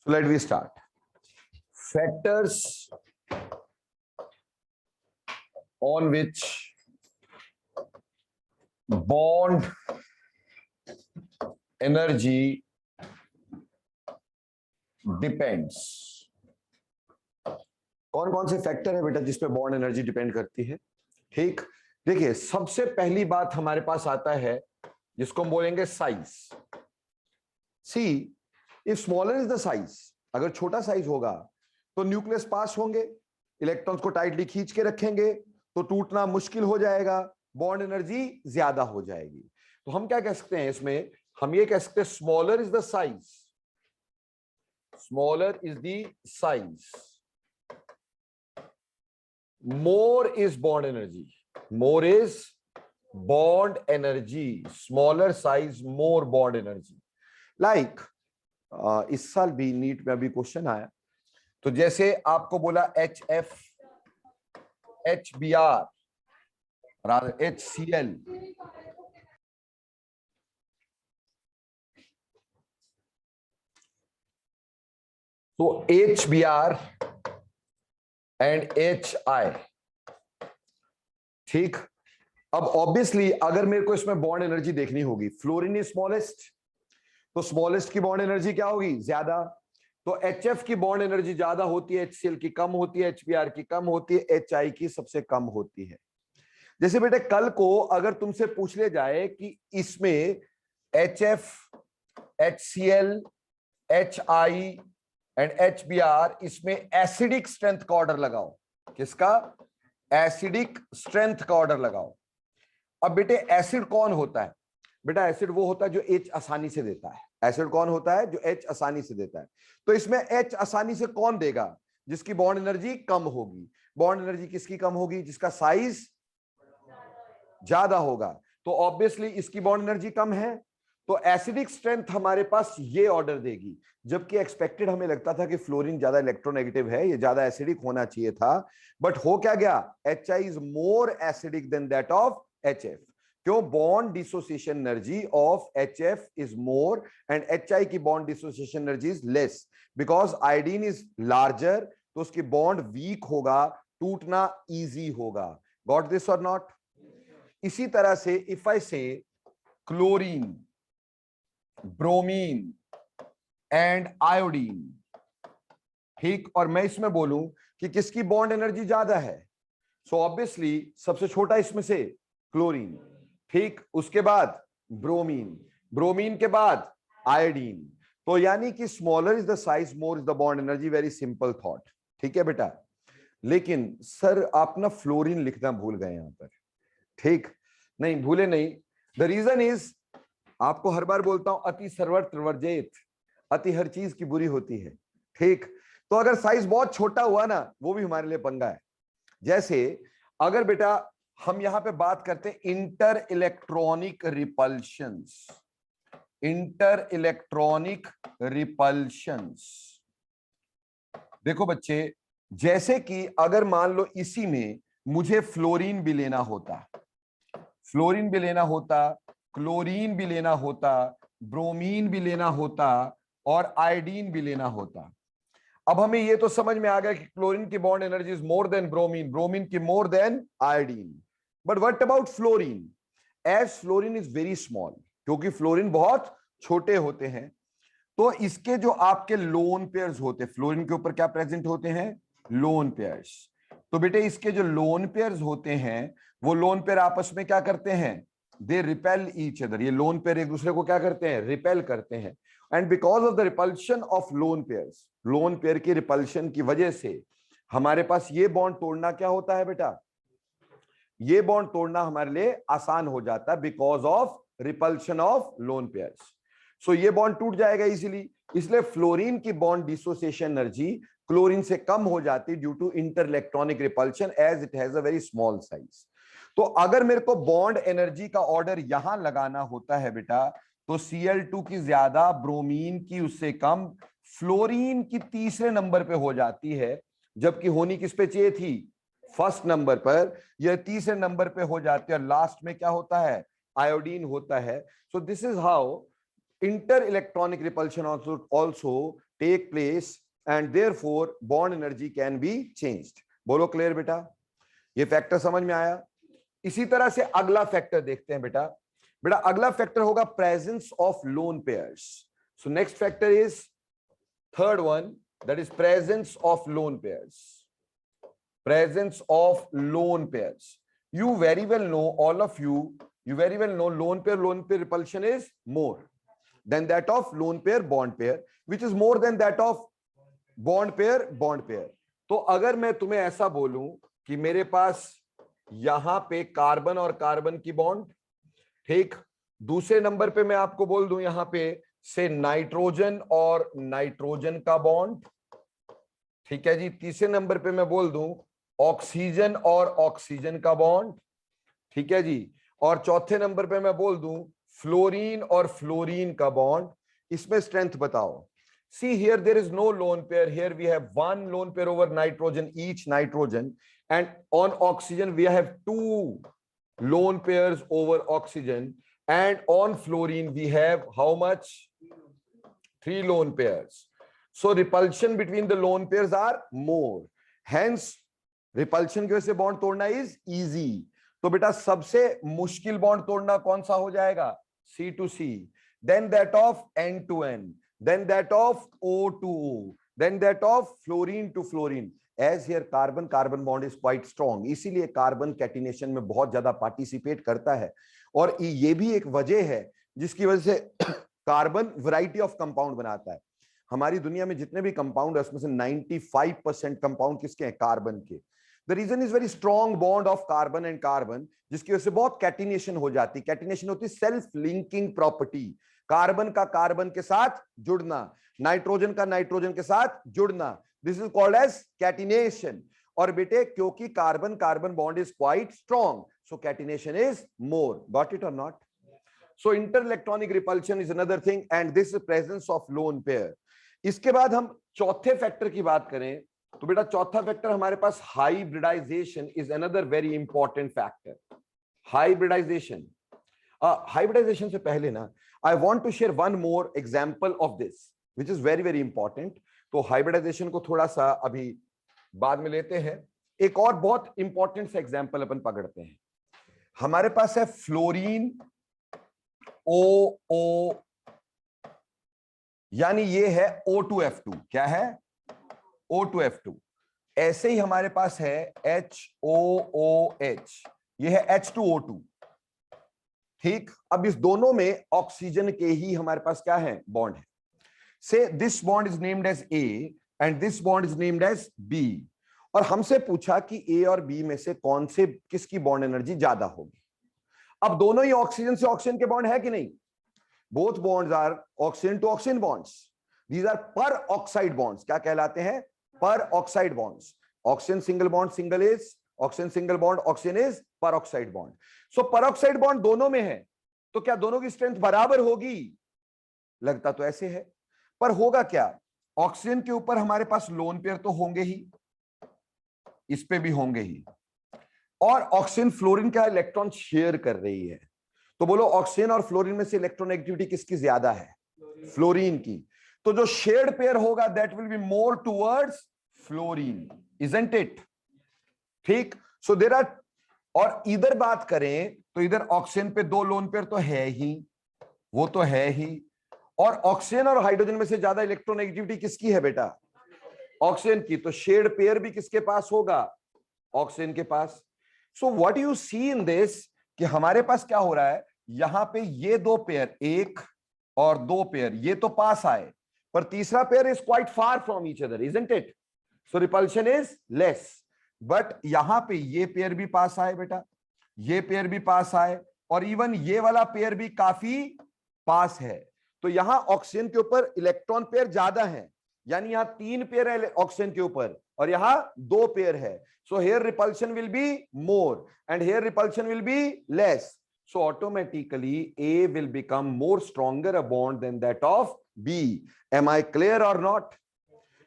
So let me start. Factors on which bond energy depends. कौन कौन से factor है बेटा जिसपे बॉन्ड एनर्जी डिपेंड करती है? ठीक, देखिए सबसे पहली बात हमारे पास आता है जिसको हम बोलेंगे size. See, if smaller is the size, अगर छोटा साइज होगा तो न्यूक्लियस पास होंगे, इलेक्ट्रॉन्स को टाइटली खींच के रखेंगे तो टूटना मुश्किल हो जाएगा, बॉन्ड एनर्जी ज्यादा हो जाएगी. तो हम क्या कह सकते हैं इसमें? हम ये कह सकते हैं smaller is the size, smaller is the size, more is bond energy, more is bond energy, smaller size more bond energy. Like इस साल भी नीट में अभी क्वेश्चन आया, तो जैसे आपको बोला HF, HBr, HCl, तो HBr एंड HI. ठीक, अब ऑब्वियसली अगर मेरे को इसमें बॉन्ड एनर्जी देखनी होगी, फ्लोरीन इज स्मॉलेस्ट, तो स्मॉलेस्ट की बॉन्ड एनर्जी क्या होगी? ज्यादा. तो HF की बॉन्ड एनर्जी ज्यादा होती है, HCl की कम होती है, HBr की कम होती है, HI की सबसे कम होती है. जैसे बेटे कल को अगर तुमसे पूछ ले जाए कि इसमें HF, HCl, HI and HBr, इसमें एसिडिक स्ट्रेंथ का ऑर्डर लगाओ. किसका? एसिडिक स्ट्रेंथ का ऑर्डर लगाओ. अब बेटे एसिड कौन होता है? बेटा एसिड वो होता है जो H आसानी से देता है. एसिड कौन होता है? जो H आसानी से देता है. तो इसमें H आसानी से कौन देगा? जिसकी बॉन्ड एनर्जी कम होगी. बॉन्ड एनर्जी किसकी कम होगी? जिसका साइज ज्यादा होगा. तो ऑब्वियसली इसकी बॉन्ड एनर्जी कम है, तो एसिडिक स्ट्रेंथ हमारे पास ये ऑर्डर देगी. जबकि एक्सपेक्टेड हमें लगता था कि फ्लोरीन ज्यादा इलेक्ट्रोनेगेटिव है, ये ज्यादा एसिडिक होना चाहिए था, बट हो क्या गया? HI is more acidic then that of HF. क्यों? Bond dissociation energy of HF is more and HI की bond dissociation energy is less, because iodine is larger, तो उसकी बॉन्ड वीक होगा, टूटना इजी होगा. गॉट दिस और not? इसी तरह से इफ आई से क्लोरीन, ब्रोमीन एंड आयोडीन, ठीक, और मैं इसमें बोलूं कि किसकी बॉन्ड एनर्जी ज्यादा है, सो ऑब्वियसली सबसे छोटा इसमें से क्लोरीन, ठीक, उसके बाद ब्रोमीन, ब्रोमीन के बाद आयोडीन. तो यानी कि smaller is the size, more is the bond energy. Very simple thought. ठीक है बेटा, लेकिन सर आप ना फ्लोरीन लिखना भूल गए यहां पर. ठीक, नहीं भूले नहीं. द रीजन इज, आपको हर बार बोलता हूं अति सर्वत्र वर्जेत, अति हर चीज की बुरी होती है. ठीक, तो अगर साइज बहुत छोटा हुआ ना, वो भी हमारे लिए पंगा है. जैसे अगर बेटा हम यहां पे बात करते हैं inter electronic repulsions, inter electronic repulsions. देखो बच्चे, जैसे कि अगर मान लो इसी में मुझे फ्लोरीन भी लेना होता, फ्लोरीन भी लेना होता, क्लोरीन भी लेना होता, ब्रोमीन भी लेना होता और आयोडीन भी लेना होता. अब हमें ये तो समझ में आ गया कि क्लोरीन की bond energy is more than bromine, bromine की more than iodine. But what about fluorine? As fluorine is very small, क्योंकि फ्लोरीन बहुत छोटे होते हैं, तो इसके जो आपके लोन पेयर्स होते हैं, फ्लोरीन के ऊपर क्या प्रेजेंट होते हैं? Lone pairs. तो बेटे इसके जो लोन पेयर्स होते हैं, वो लोन पेयर आपस में क्या करते हैं? They repel each other. ये लोन पेयर एक दूसरे को क्या करते हैं? रिपेल करते हैं. And because of the repulsion of lone pairs, lone pair की रिपल्शन की वजह से हमारे पास ये बॉन्ड तोड़ना क्या होता है बेटा? ये बॉन्ड तोड़ना हमारे लिए आसान हो जाता है because of repulsion of lone pairs. So ये बॉन्ड टूट जाएगा इजीली. इसलिए फ्लोरीन की बॉन्ड डिसोसिएशन एनर्जी क्लोरीन से कम हो जाती due to inter electronic repulsion, as it has a very small size. तो अगर मेरे को बॉन्ड एनर्जी का ऑर्डर यहां लगाना होता है बेटा, तो Cl2 की ज्यादा, ब्रोमीन की उससे कम, फ्लोरीन की तीसरे नंबर पे हो जाती है, जबकि होनी किस पे चाहिए थी? फर्स्ट नंबर पर. यह तीसरे नंबर पे हो जाती है और लास्ट में क्या होता है? आयोडीन होता है. सो this is how inter electronic repulsion also take place and therefore bond energy can be changed. बोलो क्लियर बेटा, ये फैक्टर समझ में आया। इसी तरह से अगला फैक्टर देखते हैं बेटा। बेटा अगला फैक्टर होगा presence of lone pairs. So next factor is third one, that is presence of lone pairs. Presence of lone pairs. You very well know, all of you very well know lone pair repulsion is more than that of lone pair bond pair, which is more than that of bond pair. तो अगर मैं तुम्हें ऐसा बोलूं कि मेरे पास यहां पे कार्बन और कार्बन की बॉन्ड, ठीक, दूसरे नंबर पे मैं आपको बोल दूं यहां पे से नाइट्रोजन और नाइट्रोजन का बॉन्ड, ठीक है जी, तीसरे नंबर पे मैं बोल दूं ऑक्सीजन और ऑक्सीजन का बॉन्ड, ठीक है जी, और चौथे नंबर पे मैं बोल दूं फ्लोरीन और फ्लोरीन का बॉन्ड, इसमें स्ट्रेंथ बताओ। See here there is no lone pair, here we have one lone pair over nitrogen, each nitrogen, and on oxygen we have two lone pairs over oxygen, and on fluorine we have how much? 3 lone pairs. So repulsion between the lone pairs are more, hence repulsion की वजह से bond तोड़ना is easy। तो बेटा सबसे मुश्किल bond तोड़ना कौन सा हो जाएगा? C to C, then that of N to N, then that of O to O, then that of fluorine to fluorine। As here carbon carbon bond is quite strong, इसीलिए कार्बन कैटिनेशन में बहुत ज्यादा participate करता है, और ये भी एक वजह है जिसकी वजह से कार्बन वैरायटी ऑफ कंपाउंड बनाता है। हमारी दुनिया में जितने भी कंपाउंड है उसमें से 95% कंपाउंड किसके हैं? कार्बन के। The reason is very strong bond of carbon and carbon, जिसकी वजह से बहुत कैटिनेशन हो जाती है। कैटिनेशन होती है सेल्फ लिंकिंग प्रॉपर्टी, कार्बन का कार्बन के साथ जुड़ना, नाइट्रोजन का नाइट्रोजन के साथ जुड़ना, this is called as catenation. और बेटे क्योंकि carbon carbon bond is quite strong, so catenation is more. Got it और not? So interelectronic repulsion is another thing and this is presence of lone pair. इसके बाद हम चौथे factor की बात करें तो बेटा चौथा फैक्टर हमारे पास hybridization is another very important factor. Hybridization, hybridization से पहले ना I want to share one more example of this which is very very important. तो हाइब्रिडाइजेशन को थोड़ा सा अभी बाद में लेते हैं। एक और बहुत इंपॉर्टेंट सा एग्जांपल अपन पकड़ते हैं। हमारे पास है फ्लोरीन OO, यानी ये है O2F2। क्या है? O2F2। ऐसे ही हमारे पास है HOOH, ये है H2O2। ठीक, अब इस दोनों में ऑक्सीजन के ही हमारे पास क्या है? बॉन्ड है। Say this bond is named as A and this bond is named as B, और हमसे पूछा कि A और B में से कौन से किसकी बॉन्ड एनर्जी ज्यादा होगी। अब दोनों ही ऑक्सीजन से ऑक्सीजन के बॉन्ड है कि नहीं? Both bonds are oxygen to oxygen bonds, these are peroxide bonds. क्या कहलाते हैं? Peroxide bonds. Oxygen single bond single is oxygen, single bond oxygen is peroxide bond. So peroxide bond दोनों में है, तो क्या दोनों की स्ट्रेंथ बराबर होगी? लगता तो ऐसे है, पर होगा क्या? ऑक्सीजन के ऊपर हमारे पास लोन पेयर तो होंगे ही, इस पे भी होंगे ही, और ऑक्सीजन फ्लोरीन का इलेक्ट्रॉन शेयर कर रही है। तो बोलो ऑक्सीजन और फ्लोरीन में से इलेक्ट्रोनेगेटिविटी किसकी ज्यादा है? फ्लोरीन की। तो जो शेयर्ड पेयर होगा that will be more towards fluorine, isn't it? ठीक, सो देयर आर, और इधर बात करें तो इधर ऑक्सीजन पे 2 लोन पेयर तो है ही, वो तो है ही, और ऑक्सीजन और हाइड्रोजन में से ज्यादा इलेक्ट्रोनेगेटिविटी किसकी है बेटा? ऑक्सीजन की। तो शेयर्ड पेयर भी किसके पास होगा? ऑक्सीजन के पास। So what you see in this कि हमारे पास क्या हो रहा है, यहां पे ये 2 पेयर, 1 और 2 पेयर, ये तो पास आए, पर तीसरा pair is quite far from each other, isn't it? So repulsion is less. But यहां पे ये पेयर भी पास आए बेटा, ये पेयर भी पास आए, और इवन ये वाला पेयर भी काफी पास है। तो यहां ऑक्सीजन के ऊपर इलेक्ट्रॉन पेयर ज्यादा है, यानी यहां 3 पेयर है ऑक्सीजन के ऊपर और यहां 2 पेयर है। So here repulsion will be more and here repulsion will be less. So automatically A will become more stronger a bond than that of B. Am I clear or not?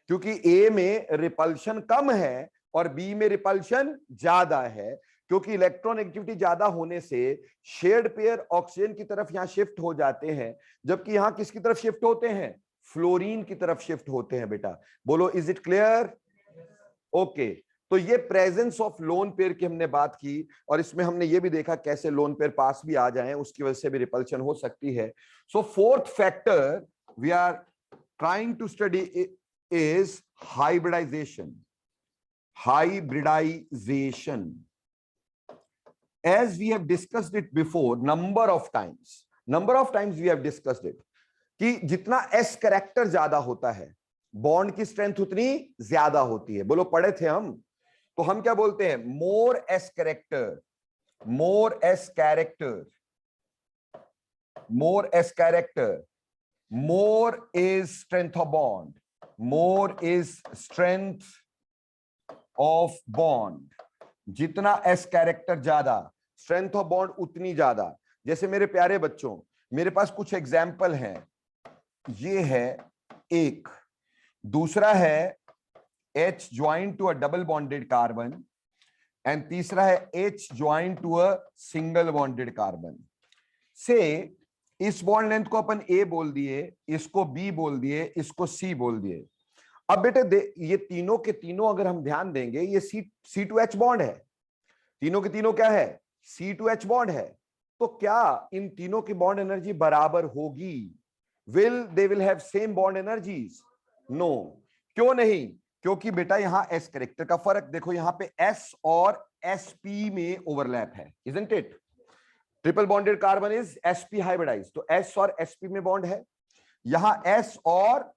क्योंकि A में repulsion कम है और B में repulsion ज्यादा है, क्योंकि electron activity ज्यादा होने से शेयर्ड पेयर ऑक्सीजन की तरफ यहां शिफ्ट हो जाते हैं, जबकि यहां किसकी तरफ शिफ्ट होते हैं? फ्लोरीन की तरफ शिफ्ट होते हैं बेटा। बोलो इज इट क्लियर? ओके, तो ये प्रेजेंस ऑफ लोन पेयर की हमने बात की, और इसमें हमने ये भी देखा कैसे लोन पेयर पास भी आ जाएं, उसकी वजह से भी रिपल्शन हो सकती है। So fourth factor we are trying to study is hybridization. Hybridization, as we have discussed it before, number of times we have discussed it, कि जितना S कैरेक्टर ज्यादा होता है बॉन्ड की स्ट्रेंथ उतनी ज्यादा होती है। बोलो पढ़े थे हम, तो हम क्या बोलते हैं? मोर S character, more S character, more is strength of bond, more is strength of bond। जितना S कैरेक्टर ज्यादा, स्ट्रेंथ ऑफ बॉन्ड उतनी ज्यादा। जैसे मेरे प्यारे बच्चों, मेरे पास कुछ एग्जाम्पल हैं। ये है एक, दूसरा है H joint to a double bonded carbon, and तीसरा है H joint to a single bonded carbon. से इस बॉन्ड लेंथ को अपन A बोल दिए, इसको B बोल दिए, इसको C बोल दिए। अब बेटे ये तीनों के तीनों अगर हम ध्यान देंगे, ये C2H बॉन्ड है। तीनों के तीनों क्या है? C2H बॉन्ड है। तो क्या इन तीनों की बॉन्ड एनर्जी बराबर होगी? they will have same bond energies? No। क्यों नहीं? क्योंकि बेटा यहां S कैरेक्टर का फर्क देखो, यहां पे S और sp में ओवरलैप है, isn't it? Triple bonded carbon is sp hybridize, तो S और sp में बॉन्ड है। यहां S और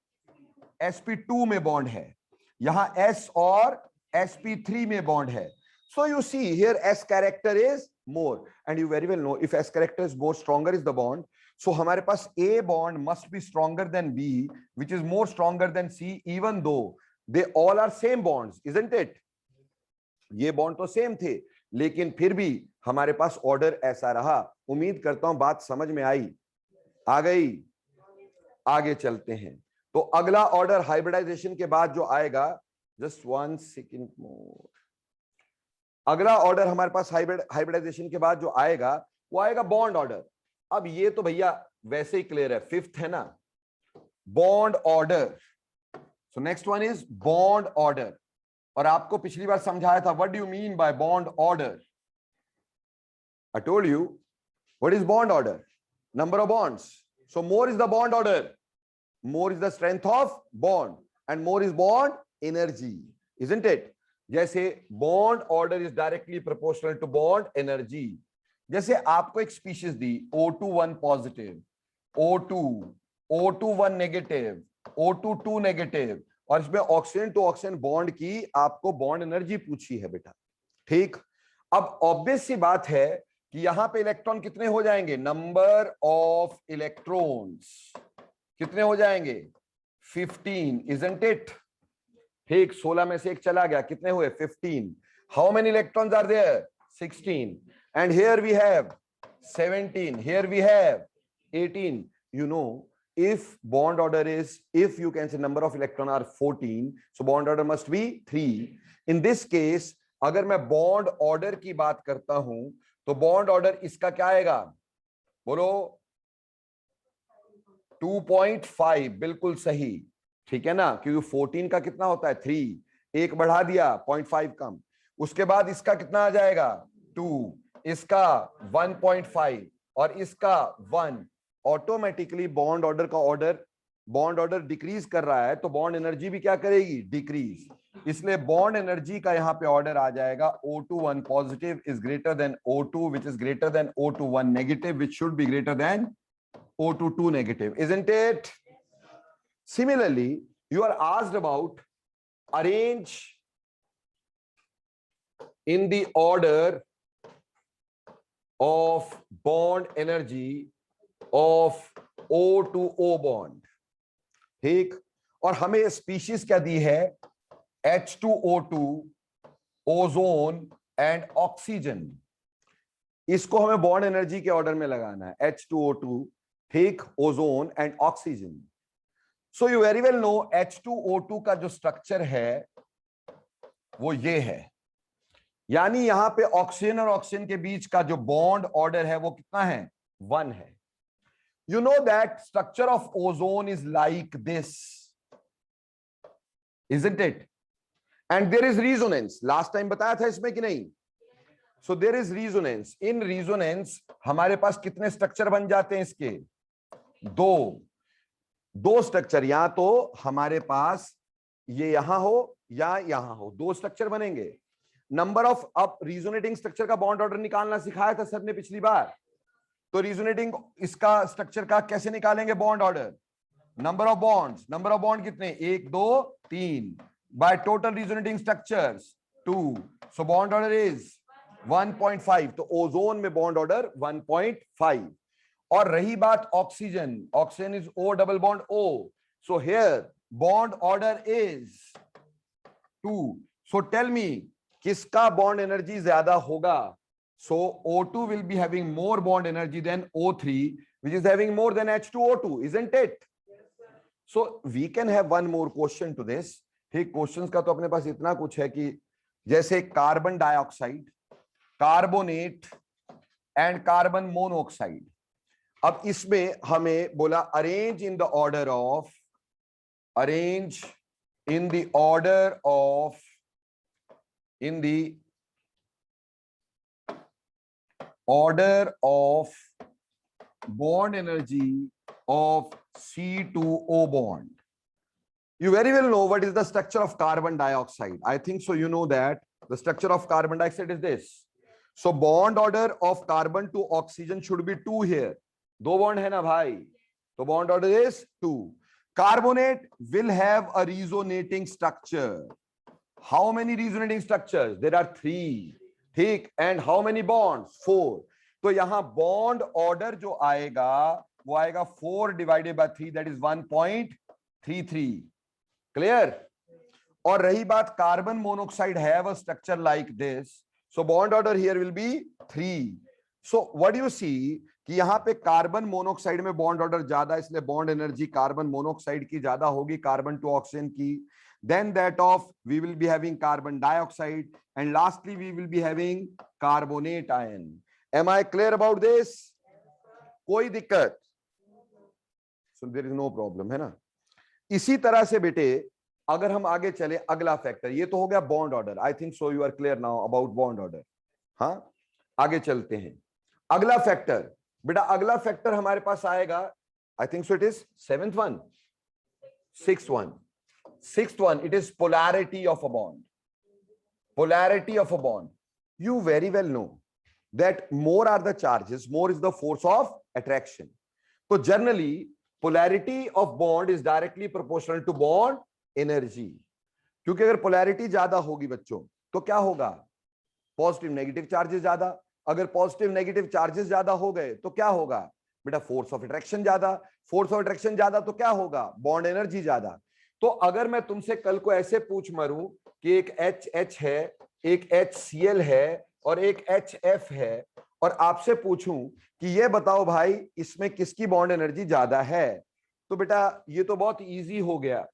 sp2 में बॉन्ड है, यहां S और sp3 में बॉन्ड है। So you see here S character is more, and you very well know if S character is more, stronger is the bond. So हमारे पास A bond must be stronger than B, which is more stronger than C, even though they all are same bonds, isn't it? ये bond तो same थे, लेकिन फिर भी हमारे पास order ऐसा रहा। उम्मीद करता हूं बात समझ में आई, आ गई। आगे चलते हैं। तो अगला ऑर्डर हाइब्रिडाइजेशन के बाद जो आएगा, जस्ट 1 सेकेंड मोर, अगला ऑर्डर हमारे पास हाइब्रिडाइजेशन के बाद जो आएगा वो आएगा बॉन्ड ऑर्डर। अब ये तो भैया वैसे ही क्लियर है, फिफ्थ है ना, bond order. So next one is bond order. और आपको पिछली बार समझाया था what do you mean by bond order. I told you what is bond order, number of bonds. So more is the bond order, more is the strength of bond, and more is bond energy, isn't it? जैसे bond order is directly proportional to bond energy। जैसे आपको एक species दी O2 1 positive, O2 1 negative, O2 2 negative, और इसमें oxygen to oxygen bond की आपको bond energy पूछी है बेटा, ठीक। अब ऑब्वियस सी बात है कि यहां पे इलेक्ट्रॉन कितने हो जाएंगे? नंबर ऑफ इलेक्ट्रॉन्स कितने हो जाएंगे? 15, isn't it? ठीक, 16 में से एक चला गया, कितने हुए? 15। How many electrons are there? 16। And here we have 17, here we have 18। You know, if bond order is, if you can say number of electron are 14, so bond order must be 3। in this case अगर मैं bond order की बात करता हूं तो bond order इसका क्या आएगा? बोलो 2.5, बिल्कुल सही, ठीक है ना, क्योंकि 14 का कितना होता है? 3, एक बढ़ा दिया 0.5 कम। उसके बाद इसका कितना आ जाएगा? 2, इसका 1.5 और इसका 1। ऑटोमेटिकली बॉन्ड ऑर्डर का बॉन्ड ऑर्डर डिक्रीज कर रहा है, तो बॉन्ड एनर्जी भी क्या करेगी? डिक्रीज। इसलिए बॉन्ड एनर्जी का यहां पे ऑर्डर आ जाएगा O2 1 positive is greater than O2 which is greater than O2 1 negative which should be greater than O2 2 negative, isn't it? Similarly, you are asked about arrange in the order of bond energy of O to O bond, ठीक। और हमें species क्या दी है? H2O2, ozone and oxygen. इसको हमें bond energy के order में लगाना है, H2O2, ठीक, ozone and oxygen. So you very well know H2O2 का जो स्ट्रक्चर है वो ये है, यानी यहां पे ऑक्सीजन और ऑक्सीजन के बीच का जो बॉन्ड ऑर्डर है वो कितना है? 1 है। You know that structure of ozone is like this, isn't it? And there is resonance. Last time बताया था इसमें कि नहीं? So there is resonance. In resonance हमारे पास कितने स्ट्रक्चर बन जाते हैं इसके? दो स्ट्रक्चर, या तो हमारे पास ये यहां हो या यहां हो, दो स्ट्रक्चर बनेंगे. नंबर ऑफ, अब रिजोनेटिंग स्ट्रक्चर का बॉन्ड ऑर्डर निकालना सिखाया था सर ने पिछली बार. तो रिजोनेटिंग इसका स्ट्रक्चर का कैसे निकालेंगे bond order? Number of bonds, number of bond कितने? 1 2 3 by total resonating structures 2. So bond order is 1.5. तो ओजोन में बॉन्ड ऑर्डर 1.5. और रही बात oxygen, oxygen is O double bond O. So here bond order is 2. So tell me किसका bond energy ज्यादा होगा? So O2 will be having more bond energy than O3, which is having more than H2O2, isn't it? So we can have one more question to this. ठीक, questions का तो अपने पास इतना कुछ है कि जैसे carbon dioxide, carbonate and carbon monoxide. अब इसमें हमें बोला arrange in the order of, arrange in the order of, in the order of bond energy of C2O bond. You very well know what is the structure of carbon dioxide. I think so you know that the structure of carbon dioxide is this. So bond order of carbon to oxygen should be 2 here. दो bond है ना भाई, तो bond order is 2. Carbonate will have a resonating structure. How many resonating structures? There are 3. ठीक, and how many bonds? 4. तो यहां bond order जो आएगा वो आएगा 4 divided by 3, that is 1.33. Clear? और रही बात carbon monoxide have a structure like this, so bond order here will be 3. So what you see कि यहां पे कार्बन मोनोऑक्साइड में बॉन्ड ऑर्डर ज्यादा, इसलिए बॉन्ड एनर्जी कार्बन मोनोऑक्साइड की ज्यादा होगी कार्बन टू ऑक्सीजन की, then that of we will be having carbon dioxide, and lastly we will be having carbonate ion. Am I clear about this? कोई दिक्कत? So there is no problem, है ना? इसी तरह से बेटे अगर हम आगे चले, अगला फैक्टर, ये तो हो गया bond order. I think so you are clear now about bond order. हाँ, आगे चलते हैं. अगला फैक्टर बेटा, अगला फैक्टर हमारे पास आएगा, आई think so it is 7th one, 6th one. 6th one, it is polarity of a bond. Polarity of a bond. You very well know that more are the charges, more is the force of attraction. So generally polarity of bond is directly proportional to bond energy. क्योंकि अगर polarity ज्यादा होगी बच्चों तो क्या होगा? Positive negative charges ज्यादा. अगर पॉजिटिव नेगेटिव चार्जेस ज्यादा हो गए तो क्या होगा बेटा? फोर्स ऑफ अट्रैक्शन ज्यादा. फोर्स ऑफ अट्रैक्शन ज्यादा तो क्या होगा? बॉन्ड एनर्जी ज्यादा. तो अगर मैं तुमसे कल को ऐसे पूछ मारूं कि एक HH है, एक HCl है और एक HF है, और आपसे पूछूं कि ये बताओ भाई इसमें किसकी बॉन्ड एनर्जी ज्यादा है, तो बेटा ये तो बहुत इजी हो गया.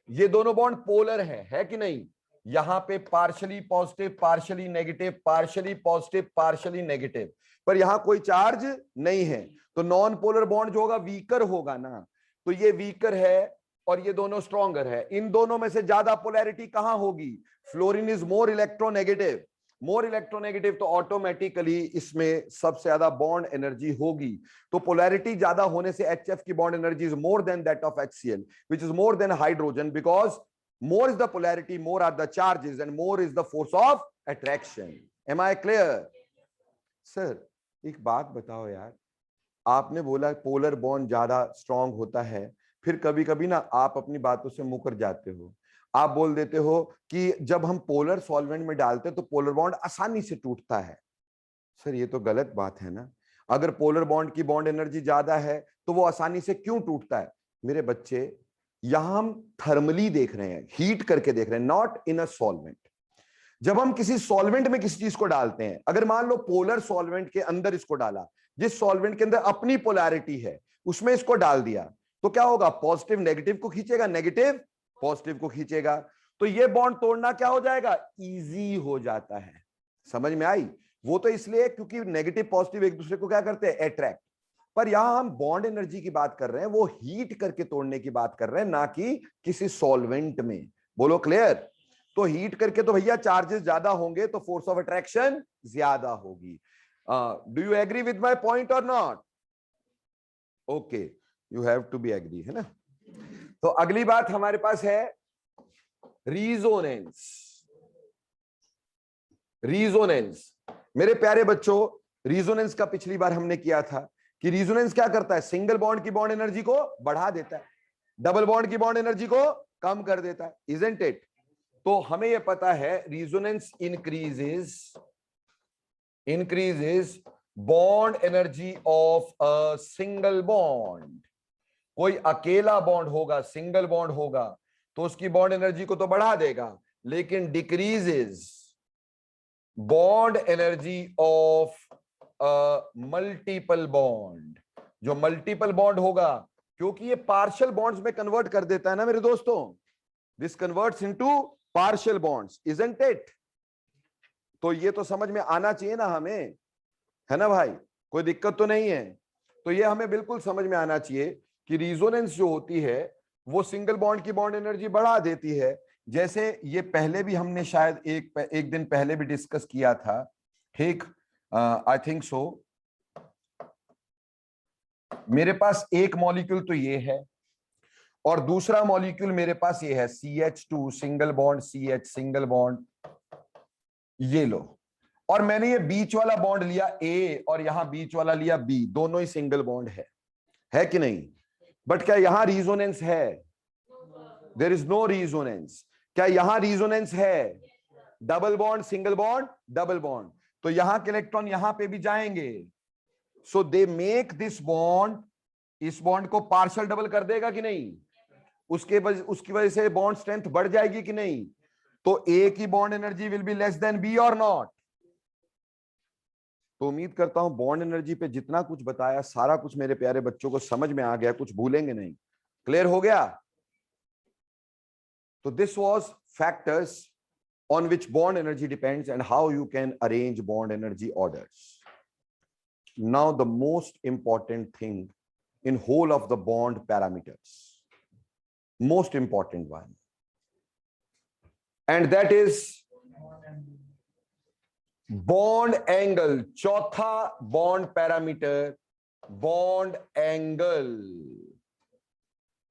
ये दोनों बॉन्ड पोलर है कि नहीं? यहां पे partially positive partially negative, partially positive partially negative, पर यहां कोई चार्ज नहीं है. तो नॉन पोलर बॉन्ड जो होगा वीकर होगा ना. तो ये वीकर है और ये दोनों स्ट्रॉन्गर है. इन दोनों में से ज्यादा पोलैरिटी कहां होगी? Fluorine is more electronegative. More electronegative तो ऑटोमेटिकली इसमें सबसे ज्यादा बॉन्ड एनर्जी होगी. तो पोलैरिटी ज्यादा होने से HF की bond energy is more than that of HCl, which is more than hydrogen, because more is the polarity, more are the charges and more is the force of attraction. Am I clear? Sir एक बात बताओ यार, आपने बोला polar bond ज्यादा strong होता है, फिर कभी कभी ना आप अपनी बातों से मुकर जाते हो. आप बोल देते हो कि जब हम पोलर सॉल्वेंट में डालते तो पोलर बॉन्ड आसानी से टूटता है. सर ये तो गलत बात है ना. अगर पोलर बॉन्ड की बॉन्ड एनर्जी ज्यादा है तो वो आसानी से क्यों टूटता है? मेरे बच्चे यहां हम थर्मली देख रहे हैं, हीट करके देख रहे हैं, नॉट इन अ सॉल्वेंट. जब हम किसी सॉल्वेंट में किसी चीज को डालते हैं, अगर मान लो पोलर सॉल्वेंट के अंदर इसको डाला, जिस सॉल्वेंट के अंदर अपनी पोलैरिटी है उसमें इसको डाल दिया, तो क्या होगा? पॉजिटिव नेगेटिव को खींचेगा, नेगेटिव पॉजिटिव को खींचेगा. तो ये बॉन्ड तोड़ना क्या हो जाएगा? इजी हो जाता है. समझ में आई? वो तो इसलिए क्योंकि नेगेटिव पॉजिटिव एक दूसरे को क्या करते हैं? अट्रैक्ट. पर यहां हम बॉन्ड एनर्जी की बात कर रहे हैं, वो हीट करके तोड़ने की बात कर रहे हैं, ना कि किसी सॉल्वेंट में। बोलो क्लियर? तो हीट करके तो भैया चार्जेस ज्यादा होंगे, तो फोर्स ऑफ अट्रैक्शन ज्यादा होगी। Do you agree with my point और not? Okay, you have to be agree, है ना। तो अगली बात हमारे पास है रीजोनेंस। रीजोनेंस मेरे प्यारे बच्चों, रीजोनेंस का पिछली बार हमने किया था कि रीजोनेंस क्या करता है, सिंगल बॉन्ड की बॉन्ड एनर्जी को बढ़ा देता है, डबल बॉन्ड की बॉन्ड एनर्जी को कम कर देता है, इजंट इट? तो हमें यह पता है resonance increases bond energy of a single bond. कोई अकेला बॉन्ड होगा, सिंगल बॉन्ड होगा, तो उसकी बॉन्ड एनर्जी को तो बढ़ा देगा, लेकिन decreases bond energy of multiple bond. जो मल्टीपल बॉन्ड होगा, क्योंकि ये पार्शियल बॉन्ड्स में कन्वर्ट कर देता है ना मेरे दोस्तों, this converts into partial bonds, isn't it? तो ये तो समझ में आना चाहिए ना हमें, है ना भाई? कोई दिक्कत तो नहीं है? तो ये हमें बिल्कुल समझ में आना चाहिए कि रिजोनेंस जो होती है वो सिंगल बॉन्ड की बॉन्ड एनर्जी बढ़ा देती है। जैसे ये पहले भी हमने शायद एक दिन पहले भी डिस्कस किया था, ठीक? आई थिंक सो। मेरे पास एक मॉलिक्यूल तो ये है और दूसरा मॉलिक्यूल मेरे पास ये है CH2 single bond, CH single bond, ये लो। और मैंने ये बीच वाला बॉन्ड लिया A और यहां बीच वाला लिया B, दोनों ही सिंगल बॉन्ड है कि नहीं? बट क्या यहां रीजोनेंस है? There is no resonance. क्या यहां रीजोनेंस है? Double bond single bond double bond, तो यहां के इलेक्ट्रॉन यहां पे भी जाएंगे, so they make this bond, इस बॉन्ड को पार्शियल डबल कर देगा कि नहीं? उसकी वजह से बॉन्ड स्ट्रेंथ बढ़ जाएगी कि नहीं? तो ए की bond energy will be less than B और नॉट? तो उम्मीद करता हूं बॉन्ड एनर्जी पे जितना कुछ बताया सारा कुछ मेरे प्यारे बच्चों को समझ में आ गया, कुछ भूलेंगे नहीं। क्लियर हो गया? तो this was factors on which bond energy depends and how you can arrange bond energy orders. Now the most important thing in whole of the bond parameters, most important one, and that is bond angle. चौथा bond parameter bond angle.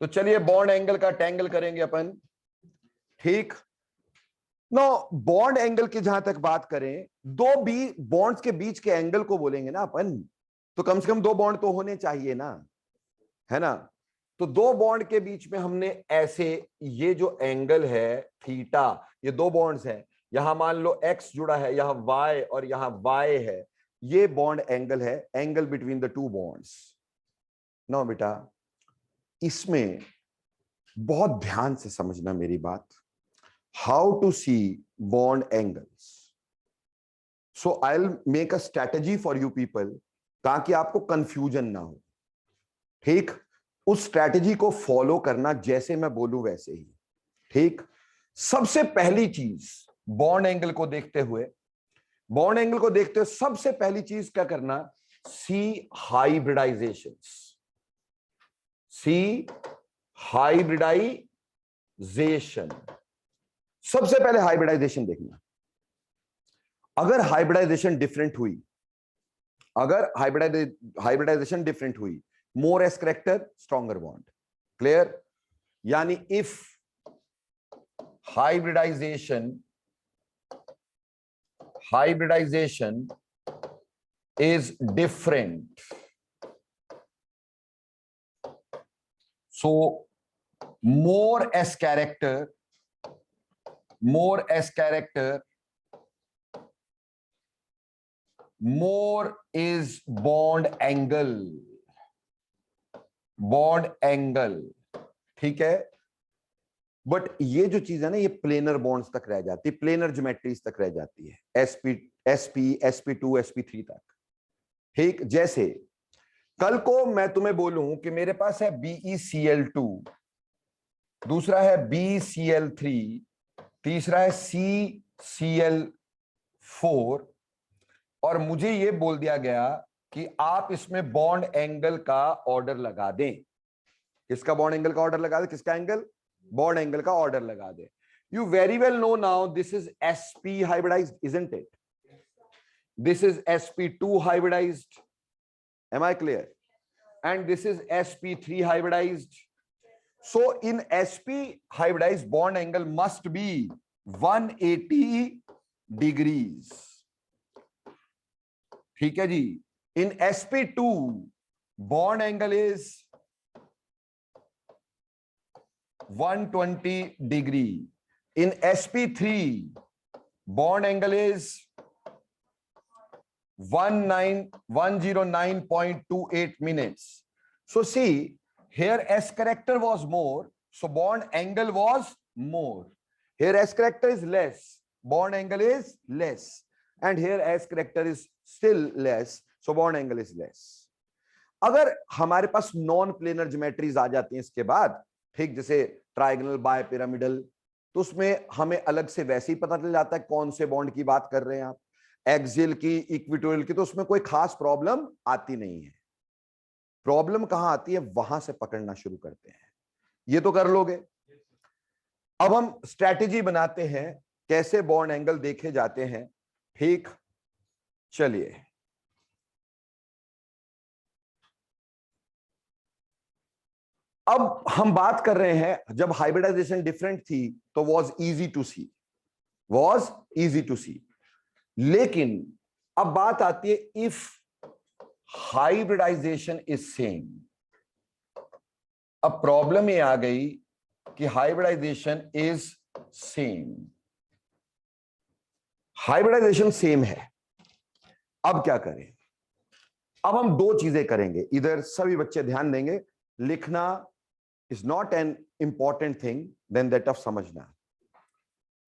तो चलिए bond angle का tangle करेंगे अपन, ठीक? No, bond angle की जहां तक बात करें, दो बॉन्ड्स के बीच के एंगल को बोलेंगे ना अपन, तो कम से कम दो बॉन्ड तो होने चाहिए ना, है ना? तो दो बॉन्ड के बीच में हमने ऐसे, ये जो एंगल है थीटा, ये दो बॉन्ड्स हैं, यहां मान लो x जुड़ा है, यहां y और यहां y है, ये बॉन्ड एंगल है, angle between the two bonds. No बेटा, इसमें बहुत ध्यान से समझना मेरी बात, how to see bond angles. So I'll make a strategy for you people ताकि आपको कंफ्यूजन ना हो, ठीक? उस स्ट्रैटेजी को फॉलो करना, जैसे मैं बोलूं वैसे ही, ठीक? सबसे पहली चीज बॉन्ड एंगल को देखते हुए सबसे पहली चीज क्या करना, सी हाइब्रिडाइजेशन। सबसे पहले हाइब्रिडाइजेशन देखना। अगर हाइब्रिडाइजेशन डिफरेंट हुई, more S character stronger bond, clear? यानी if hybridization is different, so more S character more is bond angle, ठीक है? बट ये जो चीज है ना, ये प्लेनर बॉन्ड्स तक रह जाती है, प्लेनर ज्योमेट्रीज तक रह जाती है, sp2 sp3 तक, ठीक? जैसे कल को मैं तुम्हें बोलूं कि मेरे पास है BeCl2, दूसरा है BCl3, तीसरा है CCl4, और मुझे ये बोल दिया गया कि आप इसमें बॉन्ड एंगल का ऑर्डर लगा दें। किसका बॉन्ड एंगल का ऑर्डर लगा दें? किसका एंगल? बॉन्ड एंगल का ऑर्डर लगा दें। You very well know now this is sp hybridized, isn't it? This is sp2 hybridized. Am I clear? And this is sp3 hybridized. So in sp hybridized, bond angle must be 180 degrees. ठीक है जी। In sp2, bond angle is 120 degree. In sp3, bond angle is 109.28 minutes. So see, here S character was more, so bond angle was more. Here S character is less, bond angle is less. And here S character is still less, so bond angle is less. अगर हमारे पास non planar geometries आ जाती हैं इसके बाद, ठीक, जैसे trigonal, bye pyramidal, तो उसमें हमें अलग से वैसे ही पता चल जाता है कौन से बॉन्ड की बात कर रहे हैं आप, एक्सियल की, इक्वेटोरियल की, तो उसमें कोई खास प्रॉब्लम आती नहीं है। प्रॉब्लम कहां आती है? वहां से पकड़ना शुरू करते हैं। ये तो कर लोगे। अब हम स्ट्रैटेजी बनाते हैं कैसे बॉन्ड एंगल देखे जाते हैं। ठीक, चलिए अब हम बात कर रहे हैं जब हाइब्रिडाइजेशन डिफरेंट थी तो वाज इजी टू सी, लेकिन अब बात आती है इफ हाइब्रिडाइजेशन इज सेम। अब प्रॉब्लम ये आ गई कि hybridization is same, hybridization same है, अब क्या करें? अब हम दो चीजें करेंगे। इधर सभी बच्चे ध्यान देंगे, लिखना is not an important thing than that of समझना।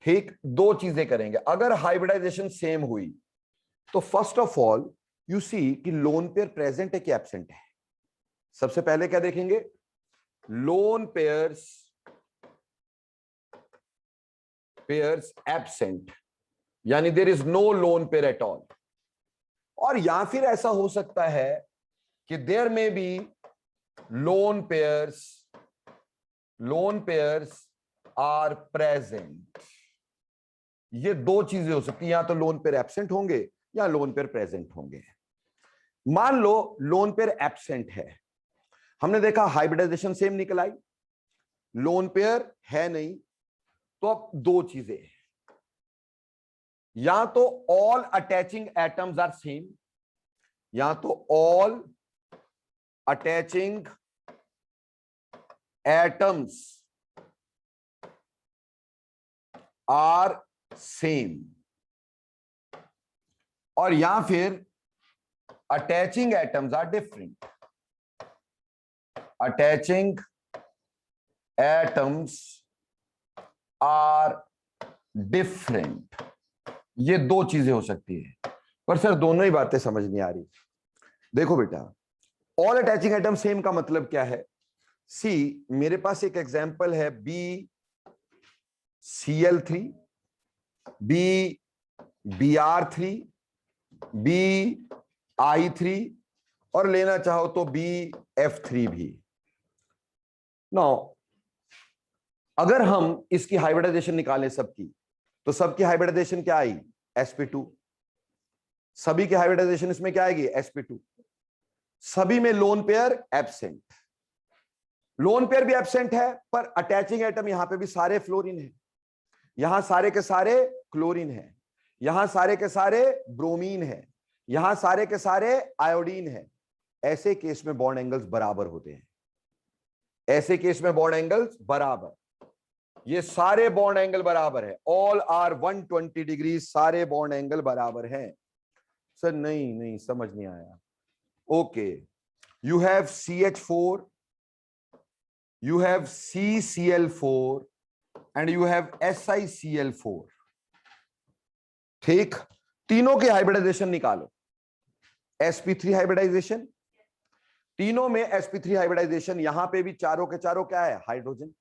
ठीक, दो चीजें करेंगे। अगर हाइब्रिडाइजेशन सेम हुई तो first of all you see कि लोन पेयर प्रेजेंट है कि एब्सेंट है। सबसे पहले क्या देखेंगे? लोन पेयर्स एब्सेंट, यानी there is no lone pair at all. और या फिर ऐसा हो सकता है कि there may be lone pairs are present. ये दो चीजें हो सकती हैं, या तो लोन पेयर एब्सेंट होंगे या लोन पेयर प्रेजेंट होंगे। मान लो लोन पेयर एब्सेंट है, हमने देखा हाइब्रिडाइजेशन सेम निकल आई, लोन पेयर है नहीं, तो अब दो चीजें, या तो all attaching atoms are same, या तो all attaching atoms are same, और या फिर attaching atoms are different. Attaching atoms are different, ये दो चीजें हो सकती है। पर सर दोनों ही बातें समझ नहीं आ रही। देखो बेटा, ऑल अटैचिंग एटम सेम का मतलब क्या है? सी, मेरे पास एक एग्जांपल है BCl3, BBr3, BI3, और लेना चाहो तो BF3 भी। नाउ अगर हम इसकी हाइब्रिडाइजेशन निकालें सबकी, तो सबकी हाइब्रिडाइजेशन क्या आई? sp2। सभी की हाइब्रिडाइजेशन इसमें क्या आएगी? sp2। सभी में loan pair absent, lone pair भी एब्सेंट है, पर अटैचिंग एटम यहां पे भी सारे फ्लोरीन है, यहां सारे के सारे क्लोरीन है, यहां सारे के सारे ब्रोमीन है, यहां सारे के सारे आयोडीन है। ऐसे केस में बॉन्ड एंगल्स बराबर होते हैं, ऐसे केस में बॉन्ड एंगल्स बराबर, ये सारे बॉन्ड एंगल बराबर है, ऑल आर 120 डिग्री, सारे बॉन्ड एंगल बराबर हैं। सर नहीं समझ नहीं आया। Okay, you have CH4, you have CCl4 and you have SiCl4। ठीक, तीनों की हाइब्रिडाइजेशन निकालो। sp3 हाइब्रिडाइजेशन, तीनों में sp3 हाइब्रिडाइजेशन, यहां पे भी चारों के चारों क्या है? हाइड्रोजन।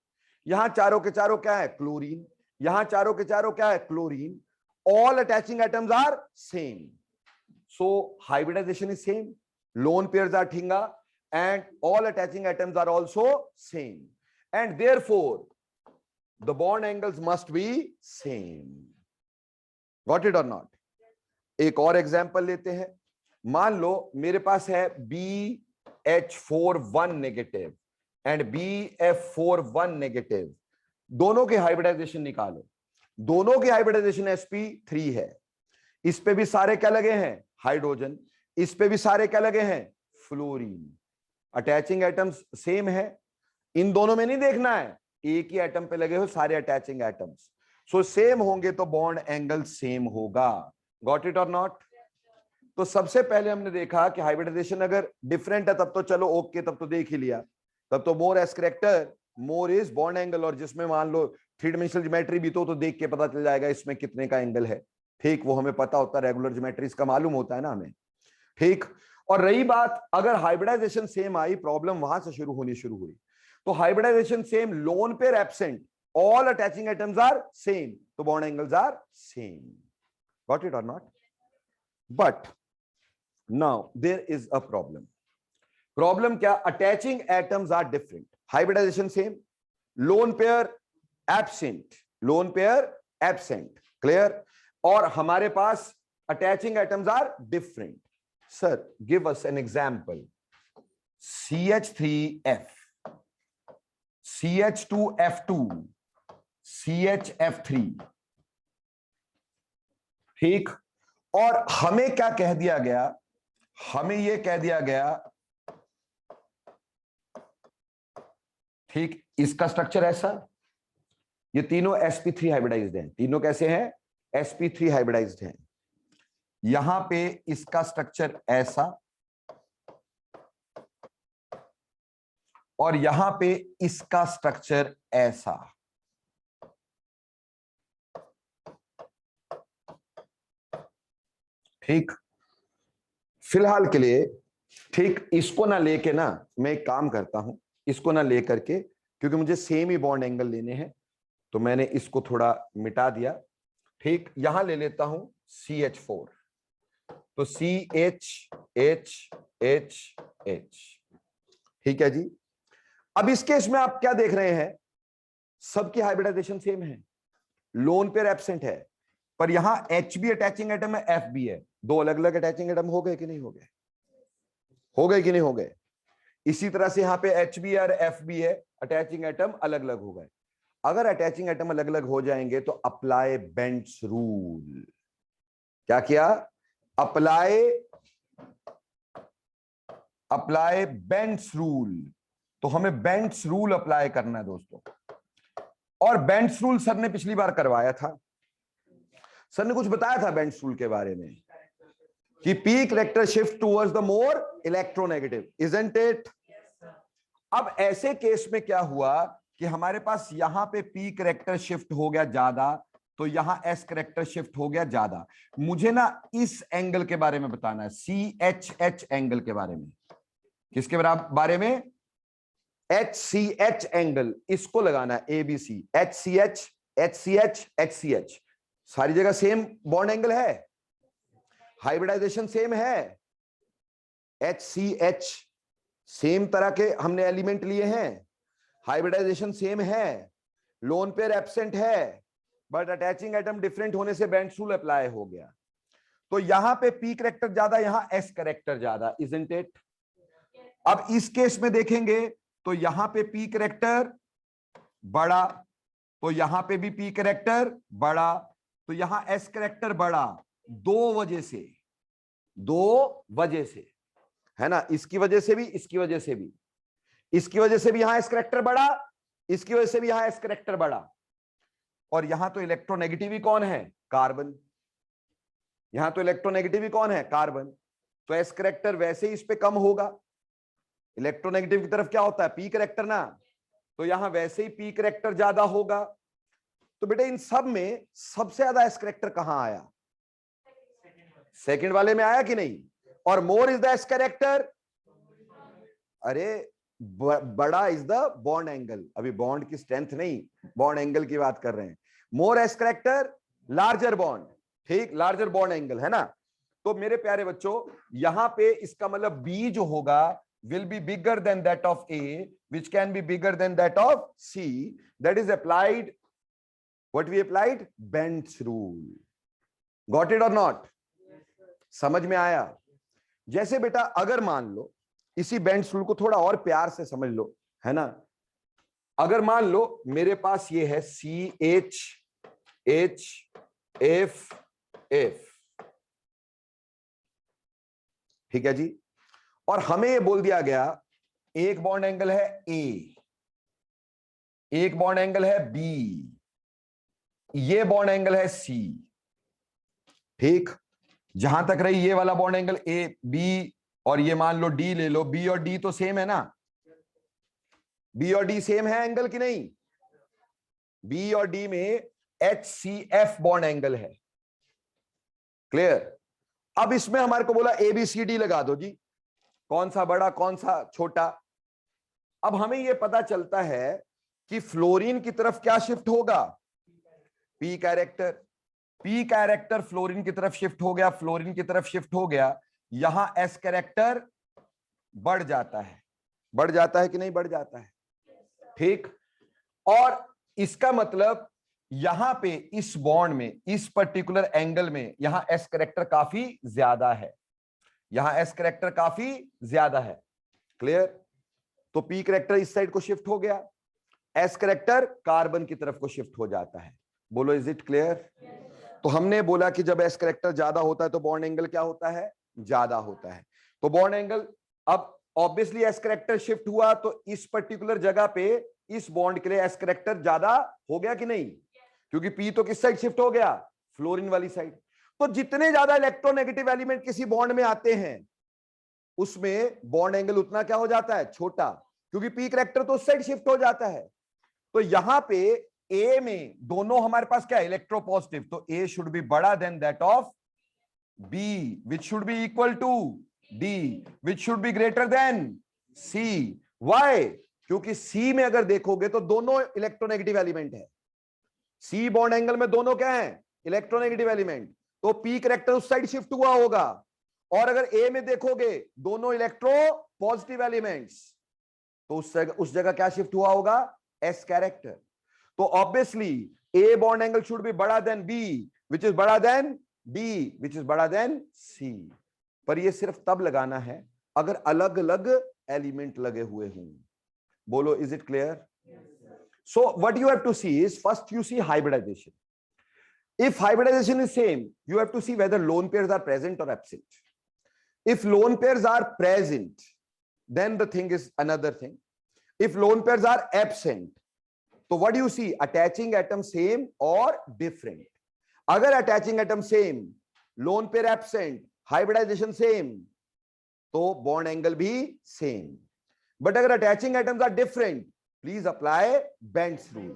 यहां चारों के चारों क्या है? क्लोरीन। यहां चारों के चारों क्या है? Chlorine. All attaching atoms are same, so hybridization is same. lone pairs are thinga, and all attaching atoms are also same, and therefore the bond angles must be same. Got it or not? एक और example लेते हैं. मान लो मेरे पास है BH41 negative and BF41 negative, दोनों के hybridisation निकालो. दोनों के हाइब्रिडाइजेशन sp3 है. इस पे भी सारे क्या लगे हैं? हाइड्रोजन. इस पे भी सारे क्या लगे हैं? फ्लोरीन. अटैचिंग एटम्स सेम है. इन दोनों में नहीं देखना है, एक ही एटम पे लगे हो सारे अटैचिंग एटम्स. सो सेम होंगे तो बॉन्ड एंगल सेम होगा. गॉट इट और नॉट? तो सबसे पहले हमने देखा कि हाइब्रिडाइजेशन अगर डिफरेंट है तब तो चलो ओके, तब तो देख ही लिया, तब तो more S character more is bond angle. और जिसमें मान लो थ्री डिमेंशनल ज्योमेट्री भी तो देख के पता चल जाएगा इसमें कितने का एंगल है. ठीक, वो हमें पता होता है, रेगुलर ज्योमेट्रीज का मालूम होता है ना हमें. ठीक. और रही बात अगर हाइब्रिडाइजेशन सेम आई, प्रॉब्लम वहां से शुरू हुई. तो hybridisation same, lone pair absent, all attaching atoms are same, तो bond angles are same. Got it और not? But now there is a problem. Problem क्या? Attaching atoms are different. Hybridisation same, lone pair absent, lone pair absent. Clear? और हमारे पास attaching atoms are different. Sir give us an example. CH3F, CH2F2, CHF3. ठीक. और हमें क्या कह दिया गया? हमें यह कह दिया गया, ठीक, इसका स्ट्रक्चर ऐसा, ये तीनों sp3 हाइब्रिडाइज्ड हैं. तीनों कैसे हैं? sp3 हाइब्रिडाइज्ड हैं. यहां पे इसका स्ट्रक्चर ऐसा, और यहां पे इसका स्ट्रक्चर ऐसा. ठीक. फिलहाल के लिए ठीक, इसको ना लेके ना मैं एक काम करता हूं, इसको ना लेकर के, क्योंकि मुझे सेम ही बॉन्ड एंगल लेने हैं तो मैंने इसको थोड़ा मिटा दिया. ठीक. यहां ले लेता हूं CH4, तो CH. ठीक है जी. अब इस केस में आप क्या देख रहे हैं? सबकी हाइब्रिडाइजेशन सेम है, लोन पेयर एब्सेंट है, पर यहां H भी अटैचिंग एटम है, F भी है. दो अलग अलग अटैचिंग एटम हो गए कि नहीं हो गए? हो गए कि नहीं हो गए? इसी तरह से यहां पे H भी है और F भी है, अटैचिंग एटम अलग अलग हो गए. अगर अटैचिंग एटम अलग अलग हो जाएंगे तो अप्लाई बेंट्स रूल. क्या किया? Apply Bent's rule. तो हमें बेंट्स रूल अप्लाई करना है दोस्तों. और बेंट्स रूल सर ने पिछली बार करवाया था. सर ने कुछ बताया था बेंट्स रूल के बारे में कि P character shift towards the more electronegative, isn't it? अब ऐसे केस में क्या हुआ कि हमारे पास यहां पे पी करेक्टर शिफ्ट हो गया ज्यादा, तो यहां एस करेक्टर शिफ्ट हो गया ज्यादा. मुझे ना इस एंगल के बारे में बताना है, CHH एंगल के बारे में. किसके बारे में? HCH angle. इसको लगाना है ABC. HCH, HCH, HCH. सारी जगह सेम बॉन्ड एंगल है, हाइब्रिडाइजेशन सेम है. HCH सेम तरह के हमने एलिमेंट लिए हैं, हाइब्रिडाइजेशन सेम है, लोन पेयर एब्सेंट है, बट अटैचिंग एटम डिफरेंट होने से बेंट्स रूल अप्लाई हो गया. तो यहां पे पी करेक्टर ज्यादा, यहां एस करेक्टर ज्यादा, इजंट इट? अब इस केस में देखेंगे तो यहां पे पी करेक्टर बड़ा, तो यहां पे भी पी करेक्टर बड़ा, तो यहां एस करेक्टर बड़ा. दो वजह से है ना, इसकी वजह से भी, इसकी वजह से भी, इसकी वजह से भी यहां एस करेक्टर बड़ा, इसकी वजह से भी यहां एस करेक्टर बड़ा. और यहां तो इलेक्ट्रोनेगेटिव कौन है? कार्बन. यहां तो इलेक्ट्रोनेगेटिव कौन है? कार्बन. तो एस करेक्टर वैसे ही इस पे कम होगा. इलेक्ट्रोनेगेटिव की तरफ क्या होता है? पी करेक्टर ना, तो यहां वैसे ही पी करेक्टर ज्यादा होगा. तो बेटा इन सब में सबसे ज्यादा एस करेक्टर कहां आया? सेकंड वाले में आया कि नहीं? और मोर इज द एस करेक्टर. अरे बड़ा इज द बॉन्ड एंगल. अभी बॉन्ड की स्ट्रेंथ नहीं, बॉन्ड एंगल की बात कर रहे हैं. मोर एस करेक्टर, लार्जर बॉन्ड. ठीक, लार्जर बॉन्ड एंगल है ना. तो मेरे प्यारे बच्चों यहां पे इसका मतलब B जो होगा will be bigger than that of A, which can be bigger than that of C. That is applied, what we applied? Bend's rule. Got it or not? समझ में आया? जैसे बेटा अगर मान लो, इसी बेंड्स रूल को थोड़ा और प्यार से समझ लो, है ना? अगर मान लो मेरे पास ये है CH H F, ठीक है जी, और हमें ये बोल दिया गया एक बॉन्ड एंगल है A, एक बॉन्ड एंगल है B, ये बॉन्ड एंगल है C, ठीक। जहां तक रही ये वाला बॉन्ड एंगल A B, और ये मान लो D ले लो, B और D तो सेम है ना, B और D सेम है एंगल की नहीं? B और D में HCF बॉन्ड एंगल है, क्लियर? अब इसमें हमारे को बोला ABCD लगा दो जी, कौन सा बड़ा कौन सा छोटा। अब हमें यह पता चलता है कि फ्लोरीन की तरफ क्या शिफ्ट होगा? P character, P character fluorine की तरफ शिफ्ट हो गया, फ्लोरीन की तरफ शिफ्ट हो गया, यहां S कैरेक्टर बढ़ जाता है, बढ़ जाता है कि नहीं बढ़ जाता है, ठीक। और इसका मतलब यहां पे इस बॉन्ड में, इस पर्टिकुलर एंगल में यहां S कैरेक्टर काफी ज्यादा है, यहां S कैरेक्टर काफी ज्यादा है, क्लियर? तो P कैरेक्टर इस साइड को शिफ्ट हो गया, S कैरेक्टर कार्बन की तरफ को शिफ्ट हो जाता है। बोलो इज इट क्लियर? तो हमने बोला कि जब S कैरेक्टर ज्यादा होता है तो बॉन्ड एंगल क्या होता है? ज्यादा होता है। तो बॉन्ड एंगल, अब ऑब्वियसली S कैरेक्टर शिफ्ट हुआ तो इस पर्टिकुलर जगह पे इस बॉन्ड के लिए S कैरेक्टर ज्यादा हो गया कि नहीं? क्योंकि P तो किस साइड शिफ्ट हो गया? फ्लोरीन वाली साइड। तो जितने ज्यादा इलेक्ट्रोनेगेटिव एलिमेंट किसी बॉन्ड में आते हैं उसमें बॉन्ड एंगल उतना क्या हो जाता है? छोटा, क्योंकि P कैरेक्टर तो उस साइड शिफ्ट हो जाता है। तो यहां पे A में दोनों हमारे पास क्या है? इलेक्ट्रोपॉजिटिव, तो A शुड बी बड़ा than that of B, which should be equal to D, which should be greater than C. Why? क्योंकि C में अगर देखोगे तो दोनों इलेक्ट्रोनेगेटिव एलिमेंट है, C बॉन्ड एंगल में दोनों क्या है? इलेक्ट्रोनेगेटिव एलिमेंट, तो P कैरेक्टर उस साइड शिफ्ट हुआ होगा। और अगर A में देखोगे दोनों इलेक्ट्रो पॉजिटिव एलिमेंट्स, तो उस जगह क्या शिफ्ट हुआ होगा? S character. तो obviously A bond angle should be बड़ा देन B, विच इज बड़ा देन D, विच इज बड़ा देन C। पर ये सिर्फ तब लगाना है अगर अलग अलग एलिमेंट लगे हुए हों। बोलो is it clear? So what you have to see is, first you see hybridization. If hybridization is same, you have to see whether lone pairs are present or absent. If lone pairs are present, then the thing is another thing. If lone pairs are absent, so what do you see? Attaching atom same or different. अगर attaching atom same, lone pair absent, hybridization same, तो bond angle भी same. But अगर attaching atoms are different, please apply Bent's rule.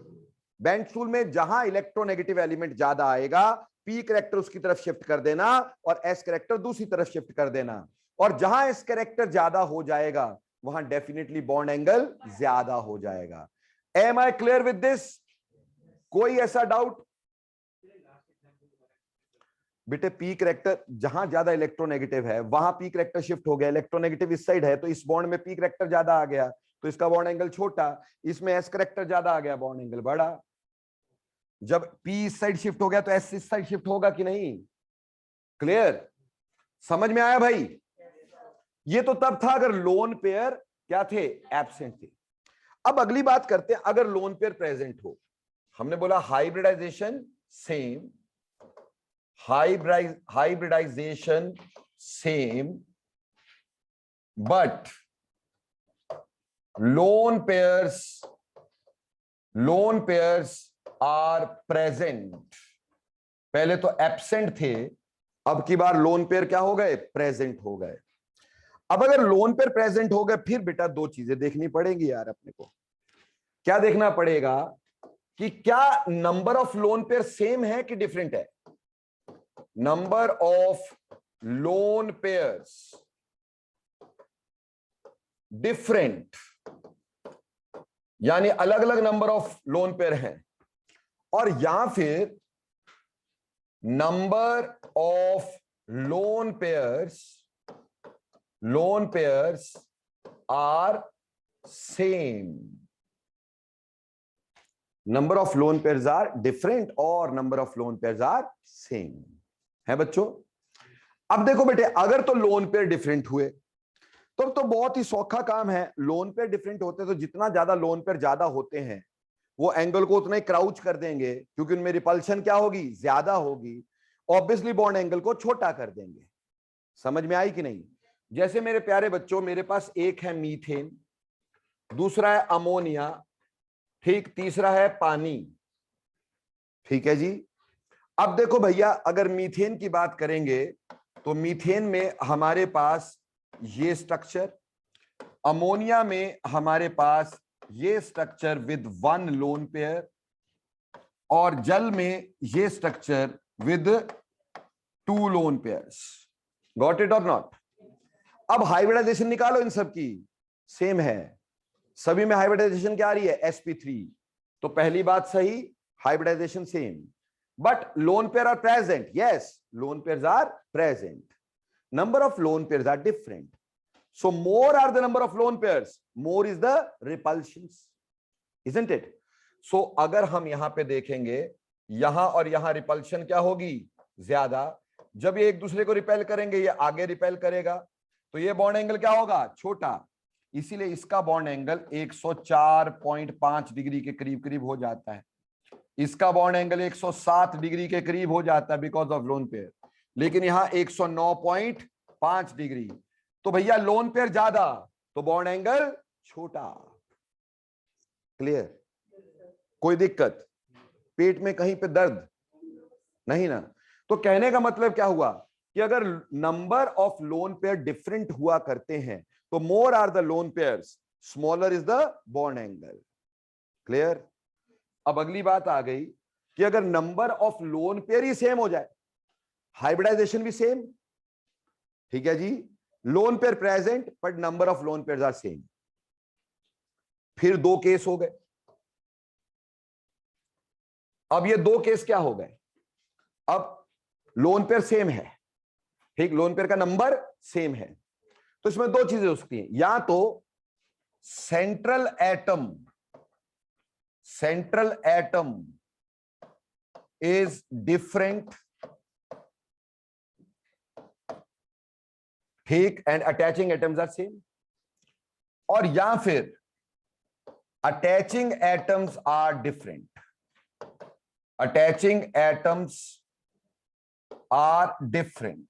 Bent's rule में जहां electronegative element ज्यादा आएगा, P character उसकी तरफ शिफ्ट कर देना और S कैरेक्टर दूसरी तरफ शिफ्ट कर देना, और जहां S कैरेक्टर ज्यादा हो जाएगा वहां डेफिनेटली बॉन्ड एंगल ज्यादा हो जाएगा। Am I clear with this? कोई ऐसा डाउट? बेटे P कैरेक्टर जहां ज्यादा इलेक्ट्रोनेगेटिव है वहां P कैरेक्टर शिफ्ट हो गया, इलेक्ट्रोनेगेटिव इस साइड है तो इस बॉन्ड में P कैरेक्टर ज्यादा आ गया तो इसका बॉन्ड एंगल छोटा, इसमें S कैरेक्टर ज्यादा आ गया, बॉन्ड एंगल बड़ा। जब P इस साइड शिफ्ट हो गया तो S इस साइड शिफ्ट होगा कि नहीं? क्लियर? समझ में आया भाई? ये तो तब था अगर लोन पेयर क्या थे? एब्सेंट थे। अब अगली बात करते हैं अगर लोन पेयर प्रेजेंट हो। हमने बोला hybridization same, hybridization same, but lone pairs are present। पहले तो एब्सेंट थे, अब की बार लोन पेयर क्या हो गए? प्रेजेंट हो गए। अब अगर लोन पेयर प्रेजेंट हो गए फिर बेटा दो चीजें देखनी पड़ेंगी यार अपने को। क्या देखना पड़ेगा? कि क्या number of lone pair same है कि डिफरेंट है? Number of lone pairs different, यानी अलग अलग नंबर ऑफ लोन पेयर हैं, और या फिर number of lone pairs are same. Number of lone pairs are different और number of lone pairs are same. है बच्चों? अब देखो बेटे, अगर तो लोन पेयर डिफरेंट हुए तो बहुत ही सौखा काम है. लोन पेयर डिफरेंट होते तो जितना ज्यादा लोन पेयर ज्यादा होते हैं वो एंगल को उतना ही क्राउच कर देंगे, क्योंकि उनमें रिपल्शन क्या होगी, ज्यादा होगी. ऑब्वियसली बॉन्ड एंगल को छोटा कर देंगे. समझ में आई कि नहीं? जैसे मेरे प्यारे बच्चों, मेरे पास एक है मीथेन, दूसरा है अमोनिया, ठीक, तीसरा है पानी. ठीक है जी. अब देखो भैया, अगर मीथेन की बात करेंगे तो मीथेन में हमारे पास ये स्ट्रक्चर, अमोनिया में हमारे पास ये structure with one lone pair, और जल में ये structure with two lone pairs. Got it और नॉट? अब हाइब्रिडाइजेशन निकालो इन सब की. सेम है, सभी में हाइब्रिडाइजेशन क्या आ रही है, sp3. तो पहली बात सही, hybridization same. But lone pair are present. Yes, lone pairs are present. Number of lone pairs are different. So more are the number of lone pairs, more is the repulsions, isn't it? So अगर हम यहां पे देखेंगे, यहां और यहां repulsion क्या होगी, ज्यादा. जब ये एक दूसरे को रिपेल करेंगे, ये आगे रिपेल करेगा, तो ये बॉन्ड एंगल क्या होगा, छोटा. इसीलिए इसका बॉन्ड एंगल 104.5 डिग्री के करीब करीब हो जाता है. इसका बॉन्ड एंगल 107 डिग्री के करीब हो जाता है बिकॉज ऑफ लोन पेयर. लेकिन यहां 109.5 डिग्री. तो भैया लोन पेयर ज्यादा तो बॉन्ड एंगल छोटा. क्लियर? कोई दिक्कत? पेट में कहीं पे दर्द नहीं ना? तो कहने का मतलब क्या हुआ कि अगर number of lone pair different हुआ करते हैं तो more are the lone pairs, smaller is the bond angle. Clear? अब अगली बात आ गई कि अगर नंबर ऑफ लोन पेयर ही सेम हो जाए, हाइब्रिडाइजेशन भी सेम. ठीक है जी. Lone pair present but number of lone pairs are same. फिर दो केस हो गए. अब ये दो केस क्या हो गए, अब लोन पेयर सेम है, ठीक, लोन पेयर का नंबर सेम है, तो इसमें दो चीजें हो सकती हैं. या तो सेंट्रल एटम इज डिफरेंट, ठीक, and attaching atoms are same, और या फिर attaching atoms are different. Attaching atoms are different.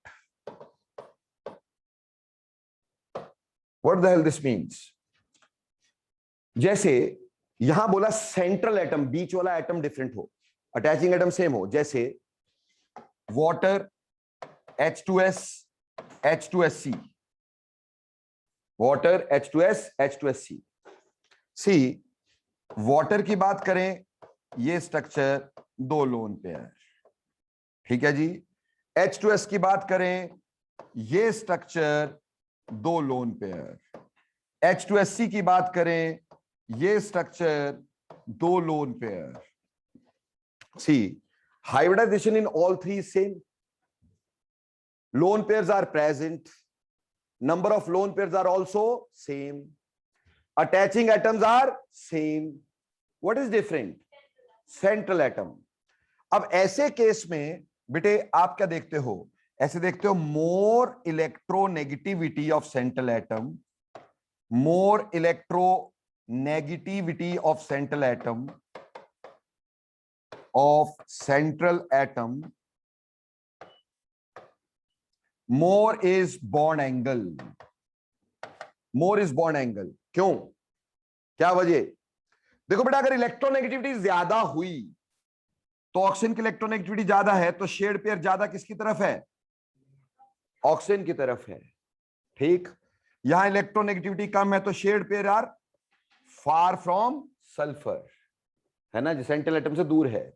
What the hell this means? जैसे यहां बोला सेंट्रल एटम, बीच वाला एटम डिफरेंट हो, अटैचिंग एटम सेम हो. जैसे water H2S H2SC, water H2S H2SC. सी, वाटर की बात करें, ये स्ट्रक्चर दो लोन पेयर. ठीक है जी. H2S की बात करें, ये स्ट्रक्चर दो लोन पेयर. H2SC की बात करें, ये स्ट्रक्चर दो lone pair. See, hybridization in all three is same. Lone pairs are present. Number of lone pairs are also same. Attaching atoms are same. What is different? Central atom. अब ऐसे case में बेटे आप क्या देखते हो, ऐसे देखते हो more electronegativity of central atom, more electronegativity of central atom of central atom, more is bond angle. More is bond angle. क्यों, क्या वजह? देखो बेटा, अगर इलेक्ट्रोनेगेटिविटी ज्यादा हुई तो ऑक्सीजन की इलेक्ट्रोनेगेटिविटी ज्यादा है, तो शेड पेयर ज्यादा किसकी तरफ है, ऑक्सीजन की तरफ है. ठीक. यहां इलेक्ट्रोनेगेटिविटी कम है तो shared pair are far from sulphur, है ना, जो सेंट्रल एटम से दूर है.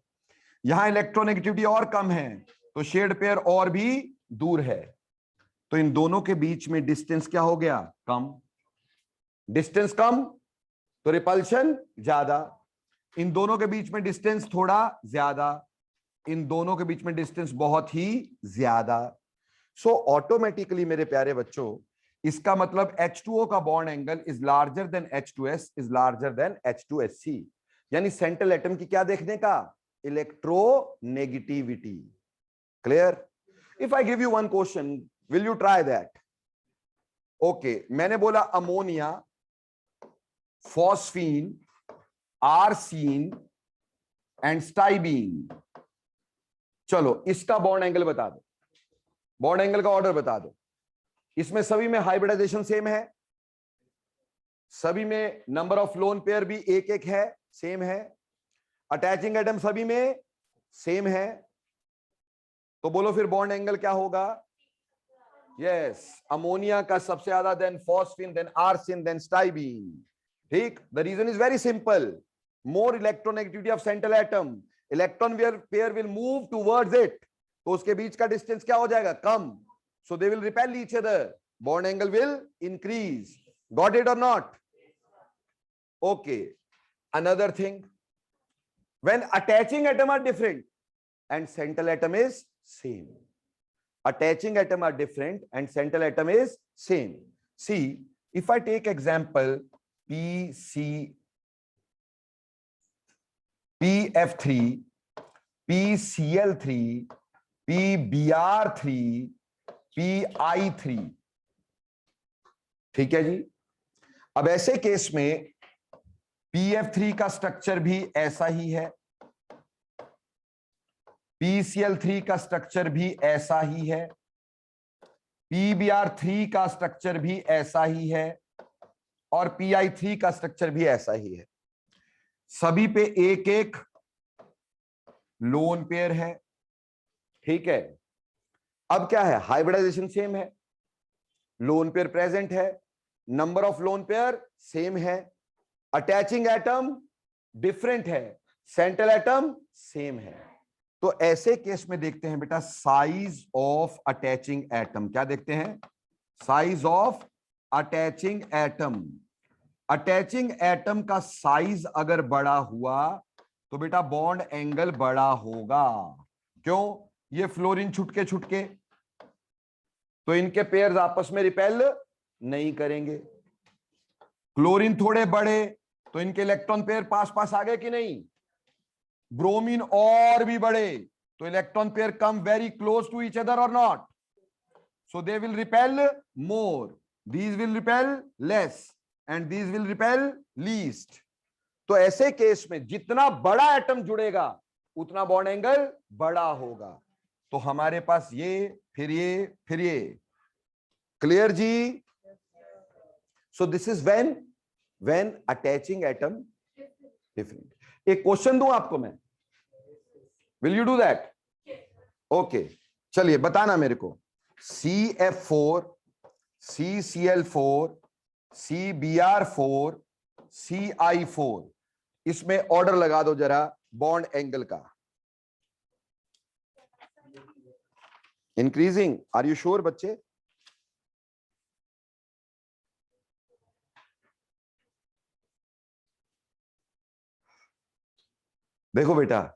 यहां इलेक्ट्रोनेगेटिविटी और कम है तो शेड पेयर और भी दूर है. तो इन दोनों के बीच में डिस्टेंस क्या हो गया, कम. डिस्टेंस कम तो रिपल्शन ज्यादा. इन दोनों के बीच में डिस्टेंस थोड़ा ज्यादा, इन दोनों के बीच में डिस्टेंस बहुत ही ज्यादा. सो ऑटोमेटिकली मेरे प्यारे बच्चों, इसका मतलब H2O का bond angle is larger then H2S is larger then H2SC। यानी सेंट्रल एटम की क्या देखने का, electronegativity. Clear? If I give you one question, will you try that? Okay, मैंने बोला अमोनिया, फॉस्फीन, आर्सीन एंड स्टाइबीन। चलो इसका बॉन्ड एंगल बता दो, बॉन्ड एंगल का ऑर्डर बता दो। इसमें सभी में हाइब्रिडाइजेशन सेम है, सभी में नंबर ऑफ लोन पेयर भी एक एक है, सेम है, अटैचिंग एटम सभी में सेम है, तो बोलो फिर बॉन्ड एंगल क्या होगा? यस, अमोनिया का सबसे ज्यादा, then phosphine, then arsine, then stibine. ठीक, the reason is very simple, more electronegativity of central atom, electron pair will move towards it, तो उसके बीच का डिस्टेंस क्या हो जाएगा? कम, so they will repel each other, bond angle will increase. Got it और not? Okay, another thing, when attaching atom are different and central atom is same, attaching atom are different and central atom is same. See, if I take example PF3, PCl3, PBr3, PI3, ठीक है जी। अब ऐसे case में PF3 का structure भी ऐसा ही है, PCl3 का स्ट्रक्चर भी ऐसा ही है, PBr3 का स्ट्रक्चर भी ऐसा ही है, और PI3 का स्ट्रक्चर भी ऐसा ही है। सभी पे एक एक लोन पेयर है, ठीक है। अब क्या है, हाइब्रिडाइजेशन सेम है, लोन पेयर प्रेजेंट है, number of lone pair same है, अटैचिंग एटम डिफरेंट है, सेंट्रल एटम सेम है। तो ऐसे केस में देखते हैं बेटा साइज ऑफ अटैचिंग एटम, क्या देखते हैं? Size of attaching atom. Attaching atom का साइज अगर बड़ा हुआ तो बेटा बॉन्ड एंगल बड़ा होगा। क्यों? ये फ्लोरीन छुटके छुटके, तो इनके पेयर्स आपस में रिपेल नहीं करेंगे। क्लोरीन थोड़े बड़े, तो इनके इलेक्ट्रॉन पेयर पास पास आ गए कि नहीं? ब्रोमीन और भी बड़े, तो electron pair come very close to each other और not, so they will repel more, these will repel less and these will repel least. तो ऐसे केस में जितना बड़ा एटम जुड़ेगा उतना बॉन्ड एंगल बड़ा होगा। तो हमारे पास ये, फिर ये, फिर ये। क्लियर जी? So this is when attaching atom different. एक क्वेश्चन दूं आपको मैं, will you do that? Okay, चलिए बताना मेरे को। CF4, CCl4, CBr4, CI4, इसमें ऑर्डर लगा दो जरा बॉन्ड एंगल का। इंक्रीजिंग, आर यू श्योर बच्चे? देखो बेटा,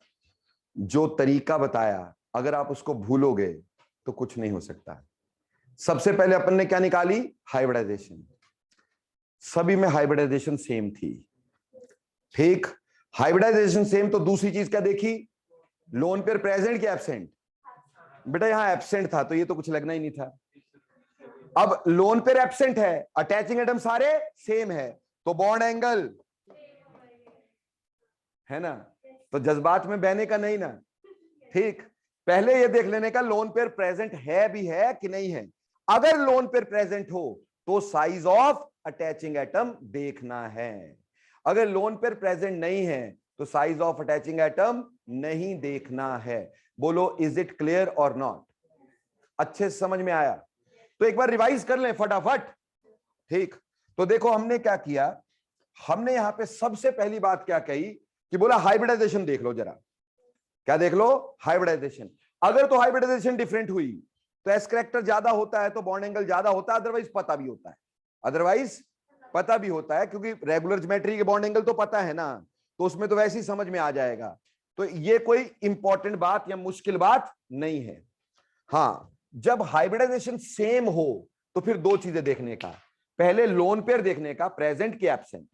जो तरीका बताया अगर आप उसको भूलोगे तो कुछ नहीं हो सकता। सबसे पहले अपन ने क्या निकाली? हाइब्रिडाइजेशन। सभी में हाइब्रिडाइजेशन सेम थी, ठीक। हाइब्रिडाइजेशन सेम, तो दूसरी चीज क्या देखी? लोन पेयर प्रेजेंट क्या एब्सेंट? बेटा यहां एब्सेंट था, तो ये तो कुछ लगना ही नहीं था। अब लोन पेयर एब्सेंट है, अटैचिंग एटम सारे सेम है, तो बॉन्ड एंगल है ना, तो जज्बात में बहने का नहीं ना, ठीक। पहले ये देख लेने का लोन पेयर प्रेजेंट है भी है कि नहीं है। अगर लोन पेयर प्रेजेंट हो तो साइज ऑफ अटैचिंग एटम देखना है, अगर लोन पेयर प्रेजेंट नहीं है तो साइज ऑफ अटैचिंग एटम नहीं देखना है। बोलो इज इट क्लियर और नॉट? अच्छे से समझ में आया? तो एक बार रिवाइज कर लें फटाफट, ठीक। तो देखो हमने क्या किया, हमने यहां पे सबसे पहली बात क्या कही कि बोला हाइब्रिडाइजेशन देख लो जरा। क्या देख लो? हाइब्रिडाइजेशन। अगर तो हाइब्रिडाइजेशन डिफरेंट हुई तो एस कैरेक्टर ज्यादा होता है तो बॉन्ड एंगल ज्यादा होता है, अदरवाइज पता भी होता है, अदरवाइज पता भी होता है, क्योंकि रेगुलर ज्योमेट्री के बॉन्ड एंगल तो पता है ना, तो उसमें तो वैसे ही समझ में आ जाएगा। तो ये कोई इंपॉर्टेंट बात या मुश्किल बात नहीं है। हाँ, जब हाइब्रिडाइजेशन सेम हो तो फिर दो चीजें देखने का, पहले लोन पेयर देखने का प्रेजेंट की एब्सेंट,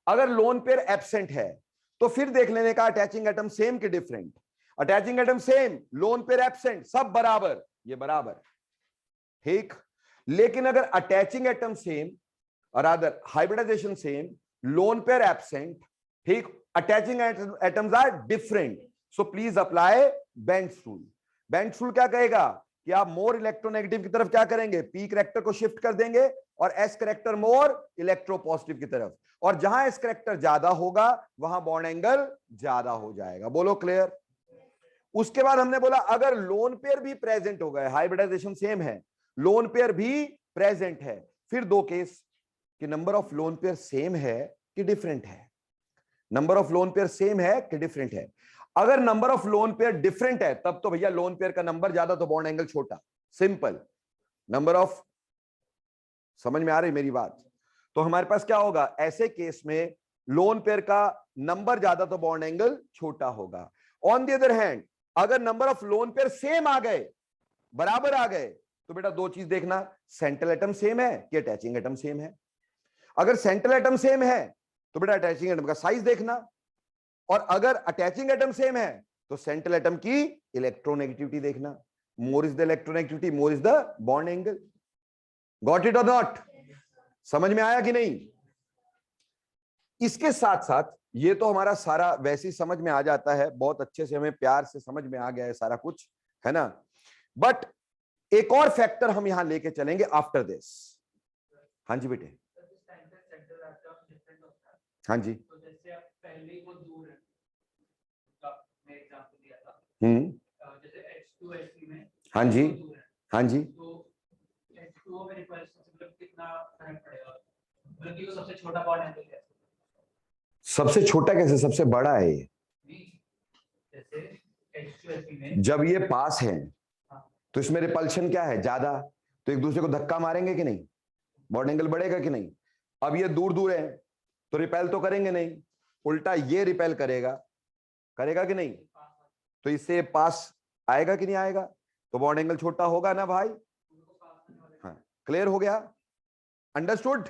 अगर लोन पेयर एब्सेंट है तो फिर देख लेने का अटैचिंग एटम सेम के different, attaching atom same, lone pair absent, सब बराबर, ये बराबर, ठीक। लेकिन अगर अटैचिंग एटम सेम और other hybridisation same, lone pair absent, ठीक, attaching atoms are different, so please apply Bent's rule. Bent's rule क्या कहेगा कि आप मोर इलेक्ट्रोनेगेटिव की तरफ क्या करेंगे, पी करेक्टर को शिफ्ट कर देंगे और एस करेक्टर मोर इलेक्ट्रोपॉजिटिव की तरफ, और जहां एस करेक्टर ज्यादा होगा वहां बॉन्ड एंगल ज्यादा हो जाएगा। बोलो क्लियर। उसके बाद हमने बोला अगर लोन पेयर भी प्रेजेंट हो गए, हाइब्रिडाइजेशन सेम है, लोन पेयर भी प्रेजेंट है, फिर दो केस कि number of lone pair same है कि डिफरेंट है, number of lone pair same है कि डिफरेंट है। अगर number of lone pair different है तब तो भैया लोन पेयर का नंबर ज्यादा तो बॉन्ड एंगल छोटा, सिंपल। नंबर ऑफ, समझ में आ रही मेरी बात? तो हमारे पास क्या होगा ऐसे केस में, लोन पेयर का नंबर ज्यादा तो बॉन्ड एंगल छोटा होगा। ऑन द अदर हैंड अगर number of lone pair same आ गए, बराबर आ गए, तो बेटा दो चीज देखना, सेंट्रल एटम सेम है कि अटैचिंग एटम सेम है। अगर सेंट्रल एटम सेम है तो बेटा अटैचिंग एटम का साइज देखना, और अगर अटैचिंग एटम सेम है तो सेंट्रल एटम की इलेक्ट्रोनेगेटिविटी देखना। मोर is the electronegativity, more is the bond angle. Got it और नॉट? समझ में आया कि नहीं? इसके साथ साथ ये तो हमारा सारा वैसे ही समझ में आ जाता है, बहुत अच्छे से हमें प्यार से समझ में आ गया है सारा कुछ, है ना। बट एक और फैक्टर हम यहां लेके चलेंगे आफ्टर दिस। हाँ जी बेटे। हाँ जी। तो जैसे पहले वो दूर है, मैं एग्जांपल दिया था, जैसे H2SE में, हाँ जी, हाँ जी, तो H2O में रिपल्शन से मतलब कितना फर्क पड़ेगा, मतलब कि वो सबसे छोटा बॉन्ड एंगल है। सबसे छोटा कैसे, सबसे बड़ा है ये। जैसे H2SE में जब ये पास है हाँ, तो इसमें रिपल्शन क्या है, ज्यादा, तो एक दूसरे को धक्का मारेंगे कि नहीं, बॉन्ड एंगल बढ़ेगा कि नहीं। अब ये दूर दूर है तो रिपेल तो करेंगे नहीं, उल्टा ये रिपेल करेगा, करेगा कि नहीं, तो इससे पास आएगा कि नहीं आएगा, तो बॉन्ड एंगल छोटा होगा ना भाई। हाँ, क्लियर हो गया, अंडरस्टूड।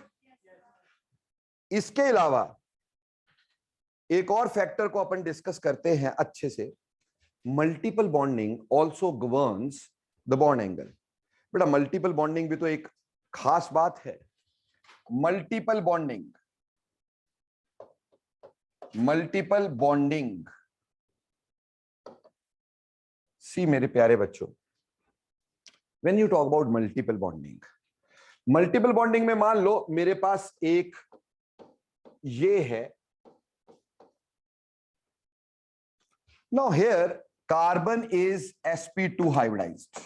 इसके अलावा एक और फैक्टर को अपन डिस्कस करते हैं अच्छे से, multiple bonding also governs the bond angle. बेटा मल्टीपल बॉन्डिंग भी तो एक खास बात है। मल्टीपल बॉन्डिंग, मल्टीपल बॉन्डिंग, सी मेरे प्यारे बच्चों, when you talk about multiple bonding, multiple bonding में मान लो मेरे पास एक ये है, now here carbon is sp2 hybridized,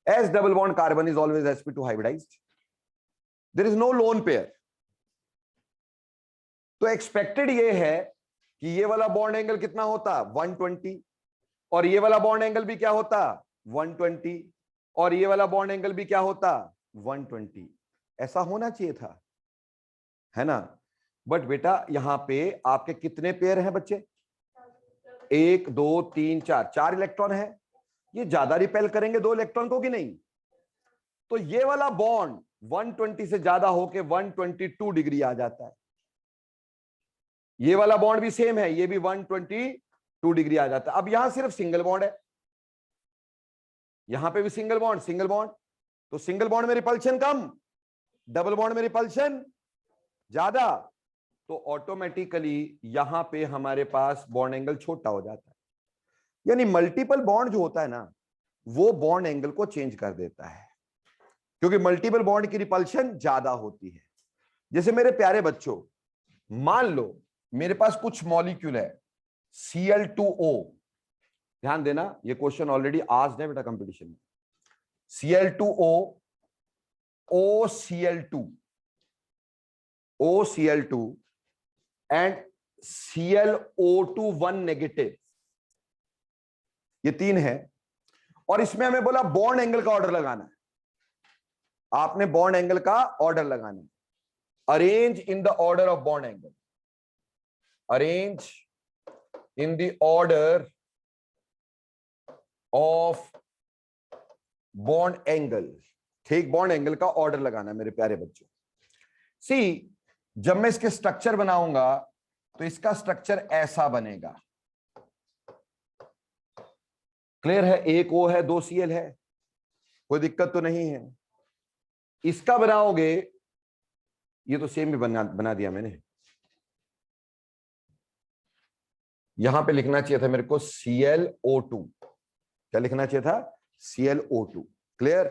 as double bond carbon is always sp2 hybridized, there is no lone pair, तो एक्सपेक्टेड ये है कि ये वाला बॉन्ड एंगल कितना होता 120, और ये वाला बॉन्ड एंगल भी क्या होता 120, और ये वाला बॉन्ड एंगल भी क्या होता 120, ऐसा होना चाहिए था, है ना। बट बेटा यहां पे आपके कितने पेयर हैं बच्चे, 1 2 3 4, 4 इलेक्ट्रॉन है, ये ज्यादा रिपेल करेंगे 2 इलेक्ट्रॉन को कि नहीं, तो ये वाला बॉन्ड 120 से ज्यादा होके 122 डिग्री आ जाता है, ये वाला बॉन्ड भी सेम है, ये भी 122 डिग्री आ जाता है। अब यहां सिर्फ सिंगल बॉन्ड है, यहां पे भी सिंगल बॉन्ड, सिंगल बॉन्ड, तो सिंगल बॉन्ड में रिपल्शन कम, डबल बॉन्ड में रिपल्शन ज्यादा, तो ऑटोमेटिकली यहां पे हमारे पास बॉन्ड एंगल छोटा हो जाता है। यानी मल्टीपल बॉन्ड जो होता है ना, वो बॉन्ड एंगल को चेंज कर देता है, क्योंकि मल्टीपल बॉन्ड की रिपल्शन ज्यादा होती है। जैसे मेरे प्यारे बच्चों, मान लो मेरे पास कुछ मॉलिक्यूल है Cl2O, ध्यान देना ये क्वेश्चन ऑलरेडी आज है बेटा कंपटीशन में, Cl2O, OCl2, OCl2 and ClO2 1 negative, ये 3 है, और इसमें हमें बोला बॉन्ड एंगल का ऑर्डर लगाना है, आपने बॉन्ड एंगल का ऑर्डर लगाना है, arrange in the order of bond angle, arrange in the order of bond angle, ठीक, बॉन्ड एंगल का ऑर्डर लगाना है मेरे प्यारे बच्चों। सी, जब मैं इसके स्ट्रक्चर बनाऊंगा तो इसका स्ट्रक्चर ऐसा बनेगा। क्लियर है? एक ओ है, 2 Cl है, कोई दिक्कत तो नहीं है। इसका बनाओगे, ये तो सेम भी बना दिया मैंने। यहां पे लिखना चाहिए था मेरे को ClO2। क्या लिखना चाहिए था? ClO2। क्लियर?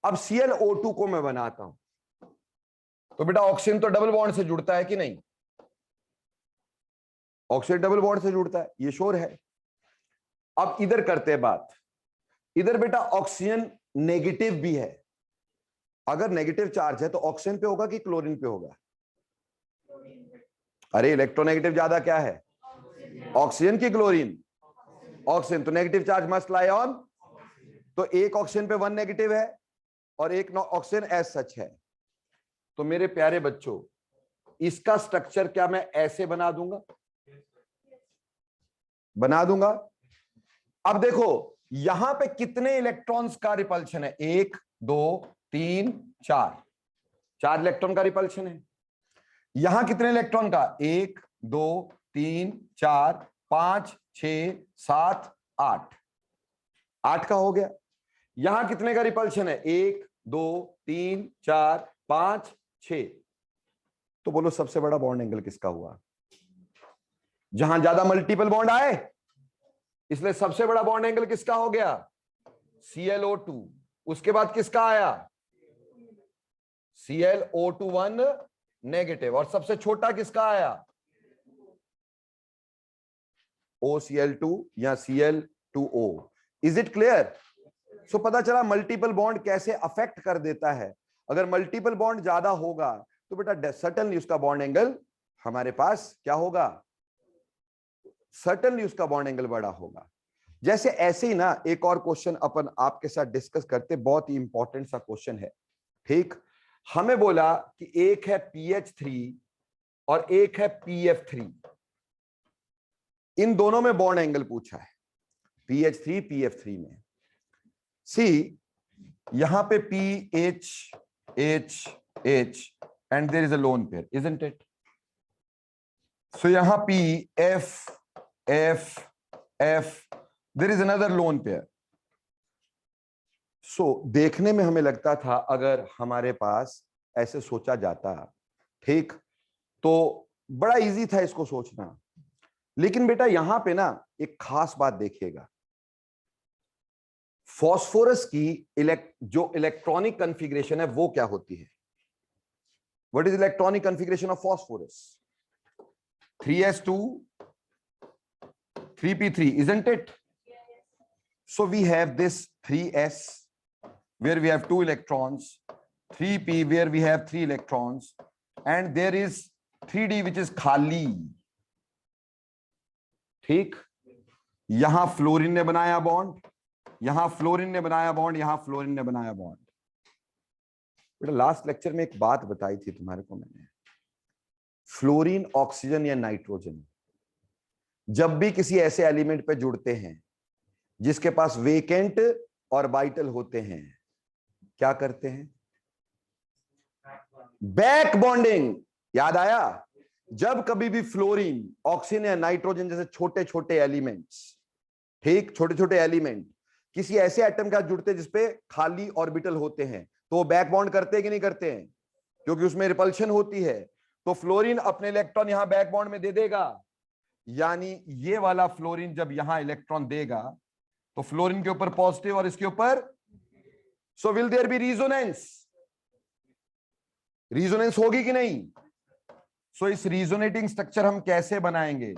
अब ClO2 को मैं बनाता हूं तो बेटा ऑक्सीजन तो डबल बॉन्ड से जुड़ता है कि नहीं? ऑक्सीजन डबल बॉन्ड से जुड़ता है, ये श्योर है। अब इधर करते हैं बात। इधर बेटा ऑक्सीजन नेगेटिव भी है। अगर नेगेटिव चार्ज है तो ऑक्सीजन पे होगा कि क्लोरीन पे होगा? अरे इलेक्ट्रोनेगेटिव ज्यादा क्या है, ऑक्सीजन की क्लोरीन? ऑक्सीजन, तो negative charge must lie on. तो एक ऑक्सीजन पे 1 नेगेटिव है और एक ऑक्सीजन एज सच है। तो मेरे प्यारे बच्चों, इसका स्ट्रक्चर क्या मैं ऐसे बना दूंगा? बना दूंगा। अब देखो यहां पे कितने इलेक्ट्रॉन्स का रिपल्शन है? 1 2 3 4, 4 इलेक्ट्रॉन का रिपल्शन है। यहां कितने इलेक्ट्रॉन का? 1 2 3 4 5 6 7 8, 8 का हो गया। यहां कितने का रिपल्शन है? 1 2 3 4 5 6। तो बोलो सबसे बड़ा बॉन्ड एंगल किसका हुआ? जहां ज्यादा मल्टीपल बॉन्ड आए, इसलिए सबसे बड़ा बॉन्ड एंगल किसका हो गया? ClO2। उसके बाद किसका आया? ClO2 negative. और सबसे छोटा किसका आया? OCl2 या Cl2O। Is it clear? सो पता चला मल्टीपल बॉन्ड कैसे अफेक्ट कर देता है। अगर मल्टीपल बॉन्ड ज्यादा होगा तो बेटा सर्टेनली उसका बॉन्ड एंगल हमारे पास क्या होगा? सर्टेनली उसका बॉन्ड एंगल बड़ा होगा। जैसे ऐसे ही ना एक और क्वेश्चन अपन आपके साथ डिस्कस करते, बहुत ही इंपॉर्टेंट सा क्वेश्चन है। ठीक, हमें बोला कि एक है PH3 और एक है PF3, इन दोनों में बॉन्ड एंगल पूछा है, PH3 PF3 में। सी, यहां पे PH H H and there is a lone pair, isn't it? So यहां P F F F, there is another lone pair. So देखने में हमें लगता था अगर हमारे पास ऐसे सोचा जाता, ठीक, तो बड़ा इजी था इसको सोचना। लेकिन बेटा यहां पे ना एक खास बात देखिएगा, फॉस्फोरस की जो इलेक्ट्रॉनिक कॉन्फ़िगरेशन है वो क्या होती है? What is electronic configuration of phosphorus? 3s2 3p3, isn't it? So we have this 3s where we have 2 electrons, 3p where we have 3 electrons, and there is 3d which is खाली। ठीक, यहां fluorine ने बनाया bond, यहां fluorine ने बनाया bond, यहां fluorine ने बनाया बॉन्ड। बेटा लास्ट लेक्चर में एक बात बताई थी तुम्हारे को मैंने, फ्लोरीन ऑक्सीजन या नाइट्रोजन जब भी किसी ऐसे एलिमेंट पे जुड़ते हैं जिसके पास वेकेंट ऑर्बिटल होते हैं, क्या करते हैं? Back bonding. याद आया? जब कभी भी फ्लोरीन ऑक्सीजन या नाइट्रोजन जैसे छोटे छोटे एलिमेंट्स, ठीक, छोटे छोटे एलिमेंट किसी ऐसे एटम के साथ जुड़ते हैं जिसपे खाली ऑर्बिटल होते हैं, तो वो बैक बॉन्ड करते हैं कि नहीं करते हैं? क्योंकि उसमें रिपल्शन होती है। तो फ्लोरीन अपने इलेक्ट्रॉन यहां बैक बॉन्ड में दे देगा, यानी ये वाला फ्लोरीन जब यहां इलेक्ट्रॉन देगा तो फ्लोरीन के ऊपर पॉजिटिव और इसके ऊपर, so will there be resonance? Resonance होगी कि नहीं? सो इस रिजोनेटिंग स्ट्रक्चर हम कैसे बनाएंगे?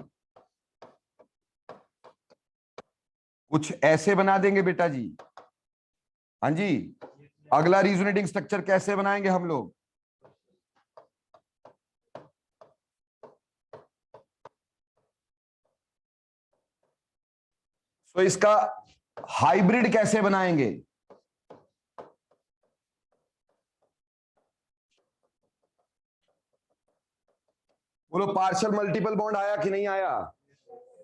कुछ ऐसे बना देंगे बेटा जी। हाँ जी, अगला रिजोनेटिंग स्ट्रक्चर कैसे बनाएंगे हम लोग? तो इसका हाइब्रिड कैसे बनाएंगे? बोलो पार्शियल मल्टीपल बॉन्ड आया कि नहीं आया?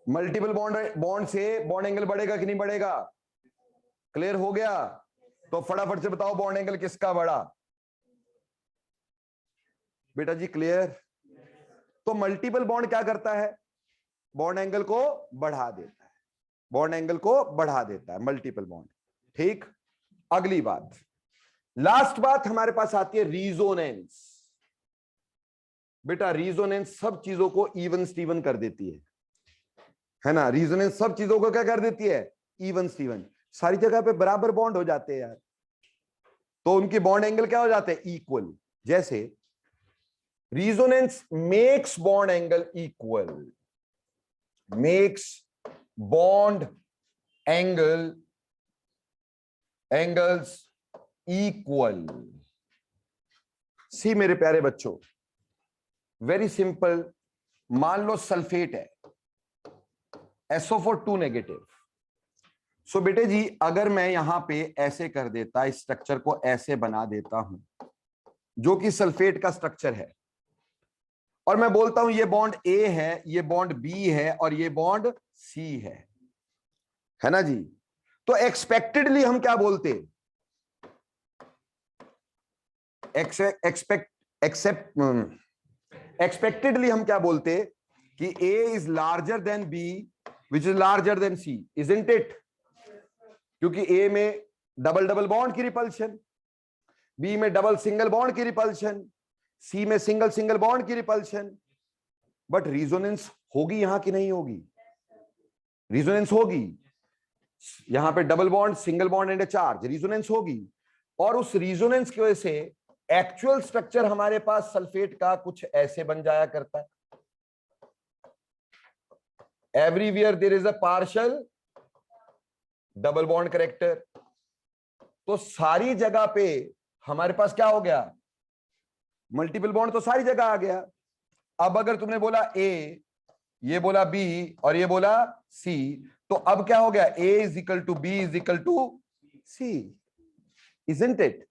मल्टीपल बॉन्ड से बॉन्ड एंगल बढ़ेगा कि नहीं बढ़ेगा? क्लियर हो गया? तो फटाफट से बताओ बॉन्ड एंगल किसका बड़ा? बेटा जी क्लियर? तो मल्टीपल बॉन्ड क्या करता है? बॉन्ड एंगल को बढ़ा देता है, बॉन्ड एंगल को बढ़ा देता है मल्टीपल बॉन्ड। ठीक, अगली बात, लास्ट बात हमारे पास आती है रीजोनेंस। बेटा रीजोनेंस सब चीजों को इवन स्टीवन कर देती है ना? रीजोनेंस सब चीजों को क्या कर देती है? Even Steven. सारी जगह पे बराबर बॉन्ड हो जाते हैं यार, तो उनके बॉन्ड एंगल क्या हो जाते हैं? इक्वल। जैसे resonance makes bond angle equal, makes bond angles equal. See मेरे प्यारे बच्चों, वेरी सिंपल, मान लो सल्फेट है, SO4 2 नेगेटिव। सो बेटे जी अगर मैं यहां पे ऐसे कर देता, इस स्ट्रक्चर को ऐसे बना देता हूं जो कि सल्फेट का स्ट्रक्चर है, और मैं बोलता हूं ये बॉन्ड ए है, ये बॉन्ड बी है और ये बॉन्ड सी है ना जी? तो एक्सपेक्टेडली हम क्या बोलते? एक्सपेक्टेडली हम क्या बोलते कि A is larger than B which is larger than C, isn't it? क्योंकि ए में डबल डबल बॉन्ड की रिपल्शन, बी में डबल सिंगल बॉन्ड की रिपल्शन, सी में सिंगल सिंगल बॉन्ड की रिपल्शन। बट रेजोनेंस होगी यहां कि नहीं होगी? रेजोनेंस होगी, यहां पे double bond, single bond and charge, resonance होगी। और उस रेजोनेंस की वजह से एक्चुअल स्ट्रक्चर हमारे पास सल्फेट का कुछ ऐसे बन जाया करता है। Everywhere there is a partial double bond character. तो सारी जगह पे हमारे पास क्या हो गया? मल्टीपल बॉन्ड तो सारी जगह आ गया। अब अगर तुमने बोला ए, ये बोला बी और ये बोला सी, तो अब क्या हो गया? A is equal to B is equal to C, isn't it?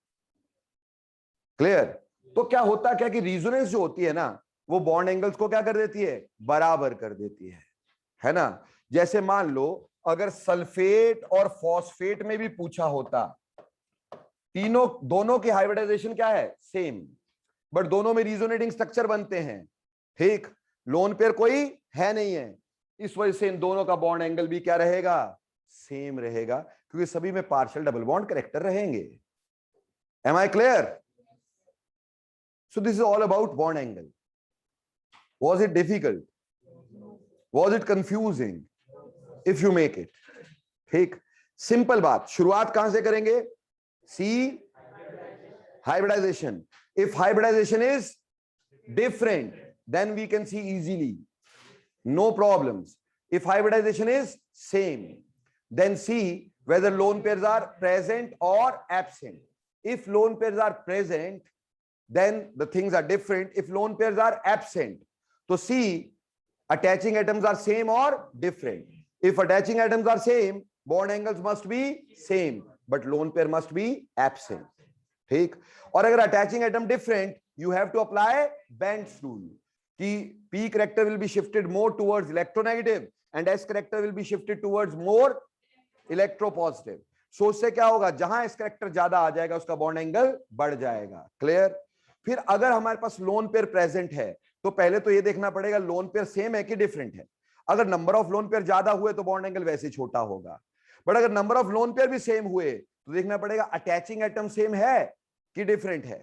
Clear? तो क्या होता क्या कि रेजोनेंस जो होती है ना, वो बॉन्ड एंगल्स को क्या कर देती है? बराबर कर देती है ना? जैसे मान लो अगर सल्फेट और फॉस्फेट में भी पूछा होता, तीनों दोनों की हाइब्रिडाइजेशन क्या है? सेम, बट दोनों में रेजोनेटिंग स्ट्रक्चर बनते हैं। ठीक, लोन पेयर कोई है नहीं है, इस वजह से इन दोनों का बॉन्ड एंगल भी क्या रहेगा? सेम रहेगा, क्योंकि सभी में पार्शियल डबल बॉन्ड कैरेक्टर रहेंगे। Am I clear? So this is all about bond angle. Was it difficult? Was it confusing? If you make it. ठीक, सिंपल बात, शुरुआत कहां से करेंगे? सी hybridization. If hybridization is different, then we can see easily, no problems. If hybridization is same, then see whether lone pairs are present or absent. If lone pairs are present, then the things are different. If lone pairs are absent, so see attaching atoms are same or different. If attaching atoms are same, bond angles must be same, but lone pair must be absent. ठीक, और अगर attaching atom different, you have to apply Bent's rule कि p character will be shifted more towards electronegative and s character will be shifted towards more electropositive. So उससे क्या होगा? जहां s character ज्यादा आ जाएगा उसका बॉन्ड एंगल बढ़ जाएगा। क्लियर? फिर अगर हमारे पास लोन पेयर प्रेजेंट है, तो पहले तो ये देखना पड़ेगा लोन पेयर सेम है कि डिफरेंट है। अगर नंबर ऑफ लोन पेयर ज्यादा हुए तो बॉन्ड एंगल वैसे छोटा होगा, बट अगर नंबर ऑफ लोन पेयर भी सेम हुए तो देखना पड़ेगा अटैचिंग एटम सेम है कि डिफरेंट है।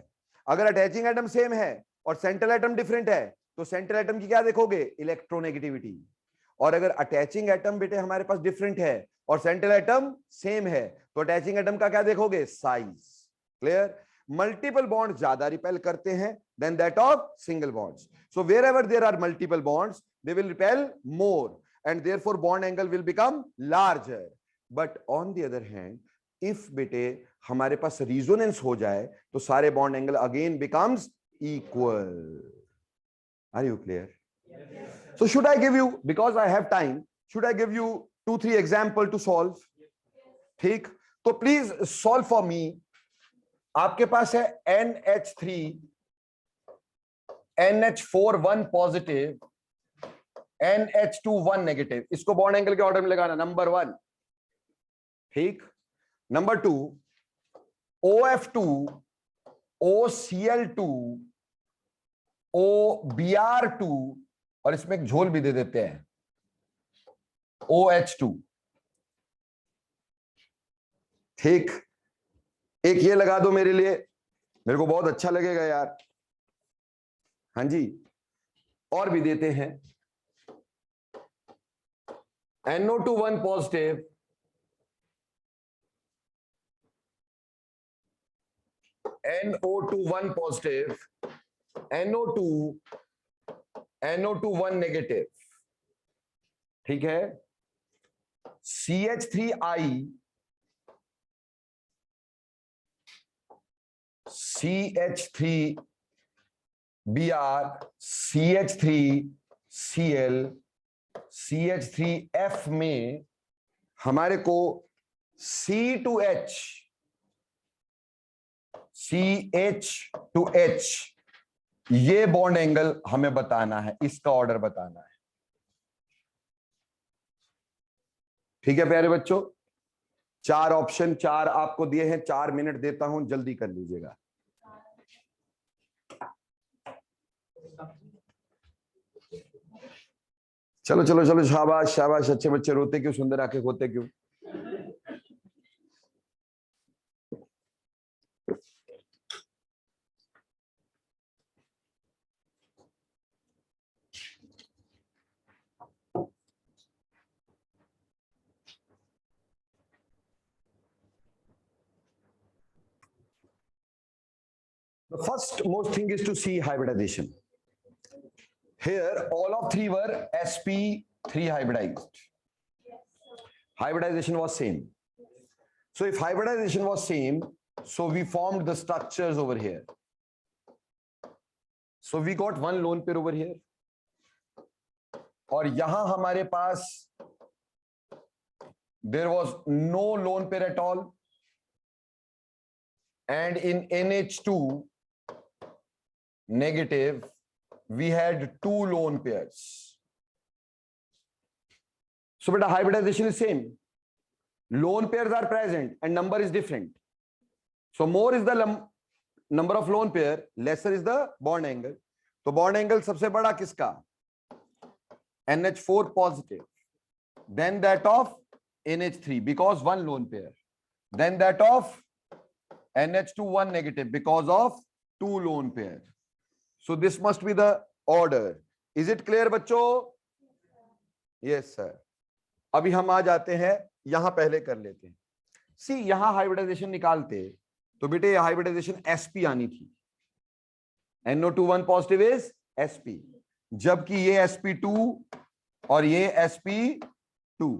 अगर अटैचिंग एटम सेम है और सेंट्रल एटम डिफरेंट है, तो सेंट्रल एटम की क्या देखोगे? इलेक्ट्रोनेगेटिविटी। और अगर अटैचिंग एटम बेटे हमारे पास डिफरेंट है और सेंट्रल एटम सेम है, तो अटैचिंग एटम का क्या देखोगे? साइज। क्लियर? मल्टीपल बॉन्ड ज्यादा रिपेल करते हैं than that of single bonds. So wherever there are multiple bonds, they will repel more and therefore bond angle will become larger. But on the other hand, if बेटे हमारे पास resonance हो जाए, तो सारे bond angle again becomes equal. Are you clear? So should I give you, because I have time, should I give you 2-3 example to solve? ठीक, तो please solve for me. आपके पास है NH3 NH4 1 positive NH2 1 negative. इसको bond angle के order में लगाना, number 1। ठीक, number 2 OF2, OCl2, OBr2 और इसमें एक झोल भी दे देते हैं OH2। ठीक, एक ये लगा दो मेरे लिए, मेरे को बहुत अच्छा लगेगा यार। हाँ जी, और भी देते हैं NO2 1 positive, NO2 1 positive, NO2 1 negative. ठीक है, CH3I, CH3Br, CH3Cl, CH3F में हमारे को C2H, CH2H ये बॉन्ड एंगल हमें बताना है, इसका ऑर्डर बताना है। ठीक है प्यारे बच्चों, 4 ऑप्शन 4 आपको दिए हैं, 4 मिनट देता हूं, जल्दी कर लीजिएगा। चलो चलो चलो, शाबाश शाबाश, अच्छे बच्चे। रोते क्यों, सुंदर आंखें होते क्यों? The first most thing is to see hybridization. Here, all of 3 were sp3 hybridized. Hybridization was same. So if hybridization was same, so we formed the structures over here. So we got one lone pair over here. और यहां हमारे पास there was no lone pair at all. And in NH2 negative, we had 2 lone pairs. So beta hybridization is same. Lone pairs are present and number is different. So more is the number of lone pair, lesser is the bond angle. तो bond angle सबसे बड़ा किसका? NH4 positive, then that of NH3 because one lone pair, then that of NH2 1 negative because of 2 lone pair. So this must be the order. Is it clear बच्चों? Yes sir. अभी हम आ जाते हैं, यहां पहले कर लेते हैं। सी यहां हाइब्रिडाइजेशन निकालते तो बेटे हाइब्रिडाइजेशन sp आनी थी। NO2 1 पॉजिटिव इज sp, जबकि ये sp2 और ये sp2।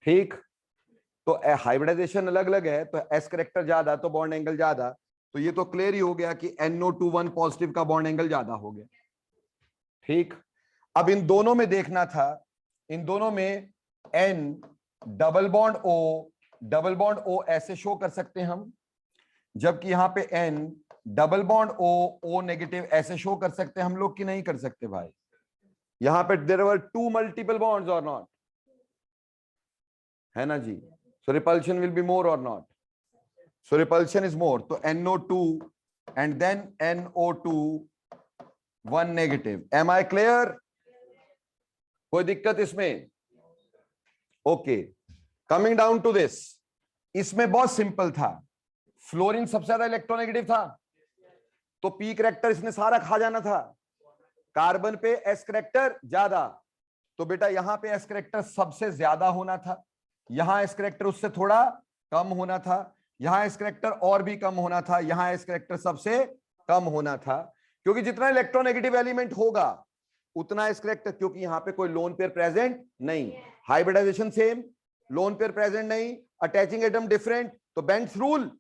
ठीक, तो हाइब्रिडाइजेशन अलग अलग है, तो s करेक्टर ज्यादा तो बॉन्ड एंगल ज्यादा, तो ये तो क्लियर ही हो गया कि NO2 1 पॉजिटिव का बॉन्ड एंगल ज्यादा हो गया। ठीक, अब इन दोनों में देखना था, इन दोनों में N डबल बॉन्ड O ऐसे शो कर सकते हैं हम, जबकि यहां पे N double bond O negative ऐसे शो कर सकते हैं हम लोग कि नहीं कर सकते भाई? यहां पे देयर वर 2 मल्टीपल बॉन्ड्स और नॉट, है ना जी? So repulsion will be more और not? So repulsion is more, तो NO2 and then NO2 1 negative. Am I clear? कोई दिक्कत इसमें? Okay, coming down to this, इसमें बहुत सिंपल था। फ्लोरीन सबसे ज्यादा इलेक्ट्रोनेगेटिव था, तो पी करेक्टर इसने सारा खा जाना था। कार्बन पे एस करेक्टर ज्यादा, तो बेटा यहां पे एस करेक्टर सबसे ज्यादा होना था, यहां एस करेक्टर उससे थोड़ा कम होना था, यहां एस करेक्टर और भी कम होना था, यहां एस करेक्टर सबसे कम होना था, क्योंकि जितना इलेक्ट्रोनेगेटिव एलिमेंट होगा उतना एस करेक्टर, क्योंकि यहां पे कोई लोन पेयर प्रेजेंट नहीं, hybridization same, lone pair present नहीं, अटैचिंग एटम डिफरेंट, तो बेंट्स रूल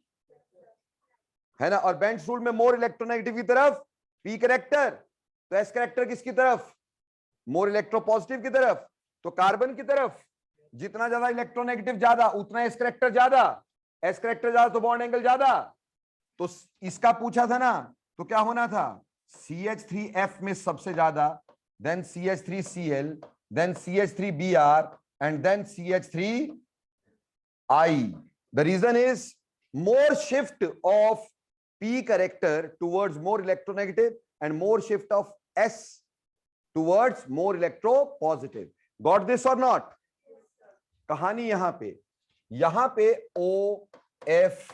है ना, और बेंट्स रूल में मोर इलेक्ट्रोनेगेटिव की तरफ पी करेक्टर, तो एस करेक्टर किसकी तरफ? मोर इलेक्ट्रोपॉजिटिव की तरफ, तो कार्बन की तरफ जितना ज्यादा इलेक्ट्रोनेगेटिव ज्यादा उतना एस करेक्टर ज्यादा, एस करेक्टर ज्यादा तो बॉन्ड एंगल ज्यादा। तो इसका पूछा था ना, तो क्या होना था? CH3F में सबसे ज्यादा, then CH3Cl, then CH3Br and then CH3I. The reason is more shift of p character towards more electronegative and more shift of s towards more electropositive. Got this or not? कहानी यहां पे O F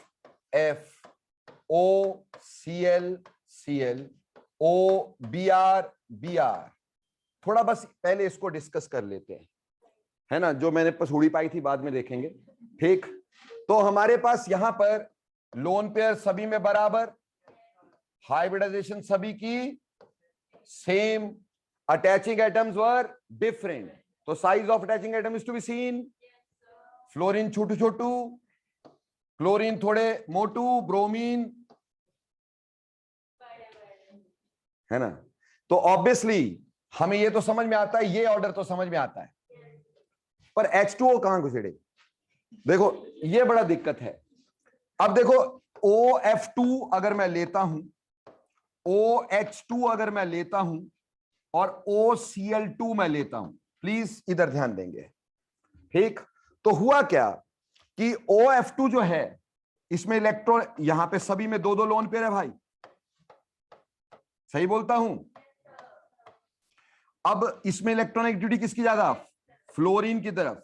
F O Cl Cl O Br Br. थोड़ा बस पहले इसको discuss कर लेते हैं, है ना, जो मैंने पसूड़ी पाई थी बाद में देखेंगे, ठीक। तो हमारे पास यहां पर लोन पेयर सभी में बराबर, हाइब्रिडाइजेशन सभी की same, attaching atoms were different, तो size of attaching atom is to be seen, fluorine छोटू छोटू, क्लोरीन थोड़े मोटू, ब्रोमीन, है ना। तो ऑब्वियसली हमें ये तो समझ में आता है, ये ऑर्डर तो समझ में आता है, पर H2O कहां घुसेड़े, देखो ये बड़ा दिक्कत है। अब देखो OF2 अगर मैं लेता हूं, OH2 अगर मैं लेता हूं और OCl2 मैं लेता हूं, प्लीज इधर ध्यान देंगे, ठीक। तो हुआ क्या कि OF2 जो है इसमें इलेक्ट्रॉन, यहां पे सभी में दो दो लोन पेयर है भाई, सही बोलता हूं। अब इसमें इलेक्ट्रॉन एक्टिविटी किसकी ज्यादा, फ्लोरीन की तरफ,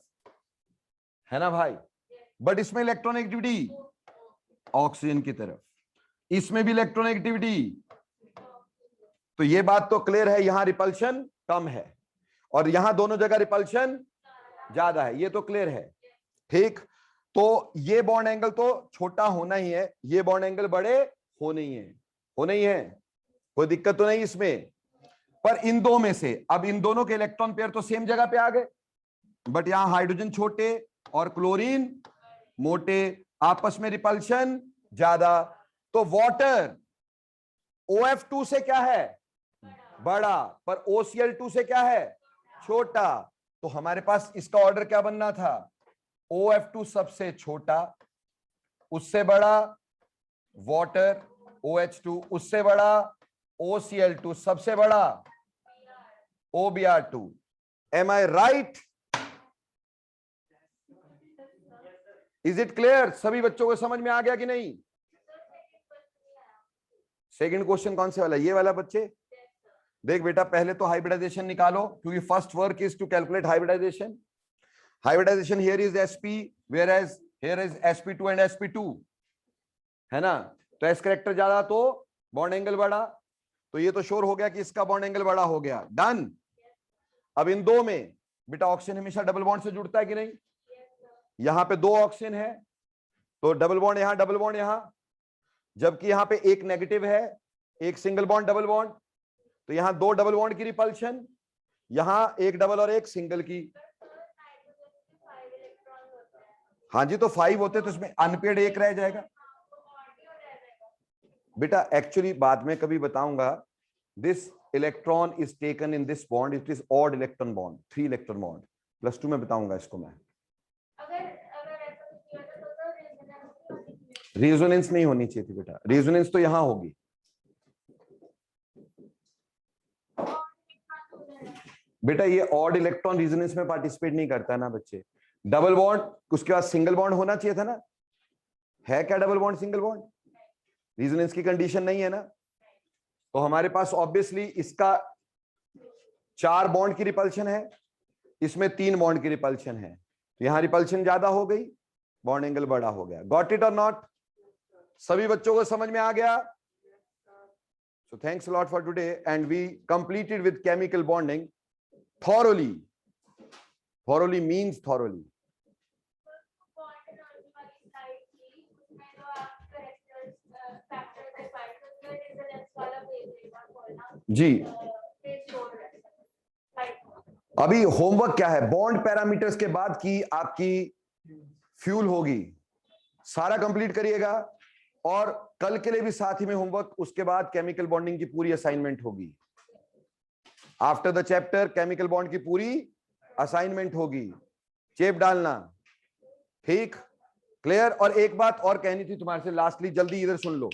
है ना भाई, बट इसमें इलेक्ट्रॉन एक्टिविटी ऑक्सीजन की तरफ, इसमें भी इलेक्ट्रॉन एक्टिविटी, तो ये बात तो क्लियर है, यहां रिपल्शन कम है और यहां दोनों जगह रिपल्शन ज्यादा है, ये तो क्लियर है, ठीक। तो ये बॉन्ड एंगल तो छोटा होना ही है, ये बॉन्ड एंगल बड़े होने ही है, कोई दिक्कत तो नहीं इसमें। पर इन दो में से, अब इन दोनों के इलेक्ट्रॉन पेयर तो सेम जगह पे आ गए, बट यहां हाइड्रोजन छोटे और क्लोरीन मोटे, आपस में रिपल्शन ज्यादा, तो वाटर OF2 से क्या है, बड़ा, पर OCl2 से क्या है, छोटा। तो हमारे पास इसका ऑर्डर क्या बनना था, OF2 सबसे छोटा, उससे बड़ा वाटर OH2, उससे बड़ा OCl2, सबसे बड़ा OBr2। Am I right? Is it clear? सभी बच्चों को समझ में आ गया कि नहीं? सेकंड क्वेश्चन कौन से वाला, ये वाला बच्चे, देख बेटा पहले तो हाइब्रिडाइजेशन निकालो, क्योंकि first work is to calculate hybridization. Hybridization here is sp, whereas here is sp2 and sp2, है ना। तो s कैरेक्टर ज्यादा तो बॉन्ड एंगल बड़ा, तो ये तो श्योर हो गया कि इसका बॉन्ड एंगल बड़ा हो गया, डन। अब इन दो में बेटा ऑक्सीजन हमेशा डबल बॉन्ड से जुड़ता है कि नहीं, यहां पे दो ऑक्सीजन है तो डबल बॉन्ड यहां, डबल बॉन्ड यहां, जबकि यहां पे एक नेगेटिव है, एक सिंगल बॉन्ड डबल बॉन्ड, तो यहां दो डबल बॉन्ड की रिपल्शन, यहां एक डबल और एक सिंगल की। हाँ जी, तो 5 होते तो इसमें अनपेड एक रह जाएगा बेटा। एक्चुअली बाद में कभी बताऊंगा, this electron is taken in this bond, it is odd electron bond, 3 electron bond, +2 में बताऊंगा इसको मैं। रेजोनेंस नहीं होनी चाहिए थी बेटा, रेजोनेंस तो यहां होगी बेटा, ये ऑड इलेक्ट्रॉन रेजोनेंस में पार्टिसिपेट नहीं करता ना बच्चे। डबल बॉन्ड उसके बाद सिंगल बॉन्ड होना चाहिए था ना, है क्या double bond single bond, resonance की कंडीशन नहीं है ना। तो हमारे पास ऑब्वियसली इसका 4 बॉन्ड की रिपल्शन है, इसमें 3 बॉन्ड की रिपल्शन है, तो यहां रिपल्शन ज्यादा हो गई, बॉन्ड एंगल बड़ा हो गया। गॉट इट और नॉट? सभी बच्चों को समझ में आ गया? So thanks a lot for today, and we completed with chemical bonding thoroughly. Thoroughly means thoroughly. जी अभी होमवर्क क्या है, बॉन्ड पैरामीटर्स के बाद की आपकी फ्यूल होगी, सारा कंप्लीट करिएगा, और कल के लिए भी साथ ही में होमवर्क, उसके बाद केमिकल बॉन्डिंग की पूरी असाइनमेंट होगी। After the chapter chemical bond की पूरी असाइनमेंट होगी, चेप डालना, ठीक, क्लियर। और एक बात और कहनी थी तुम्हारे से लास्टली, जल्दी इधर सुन लो।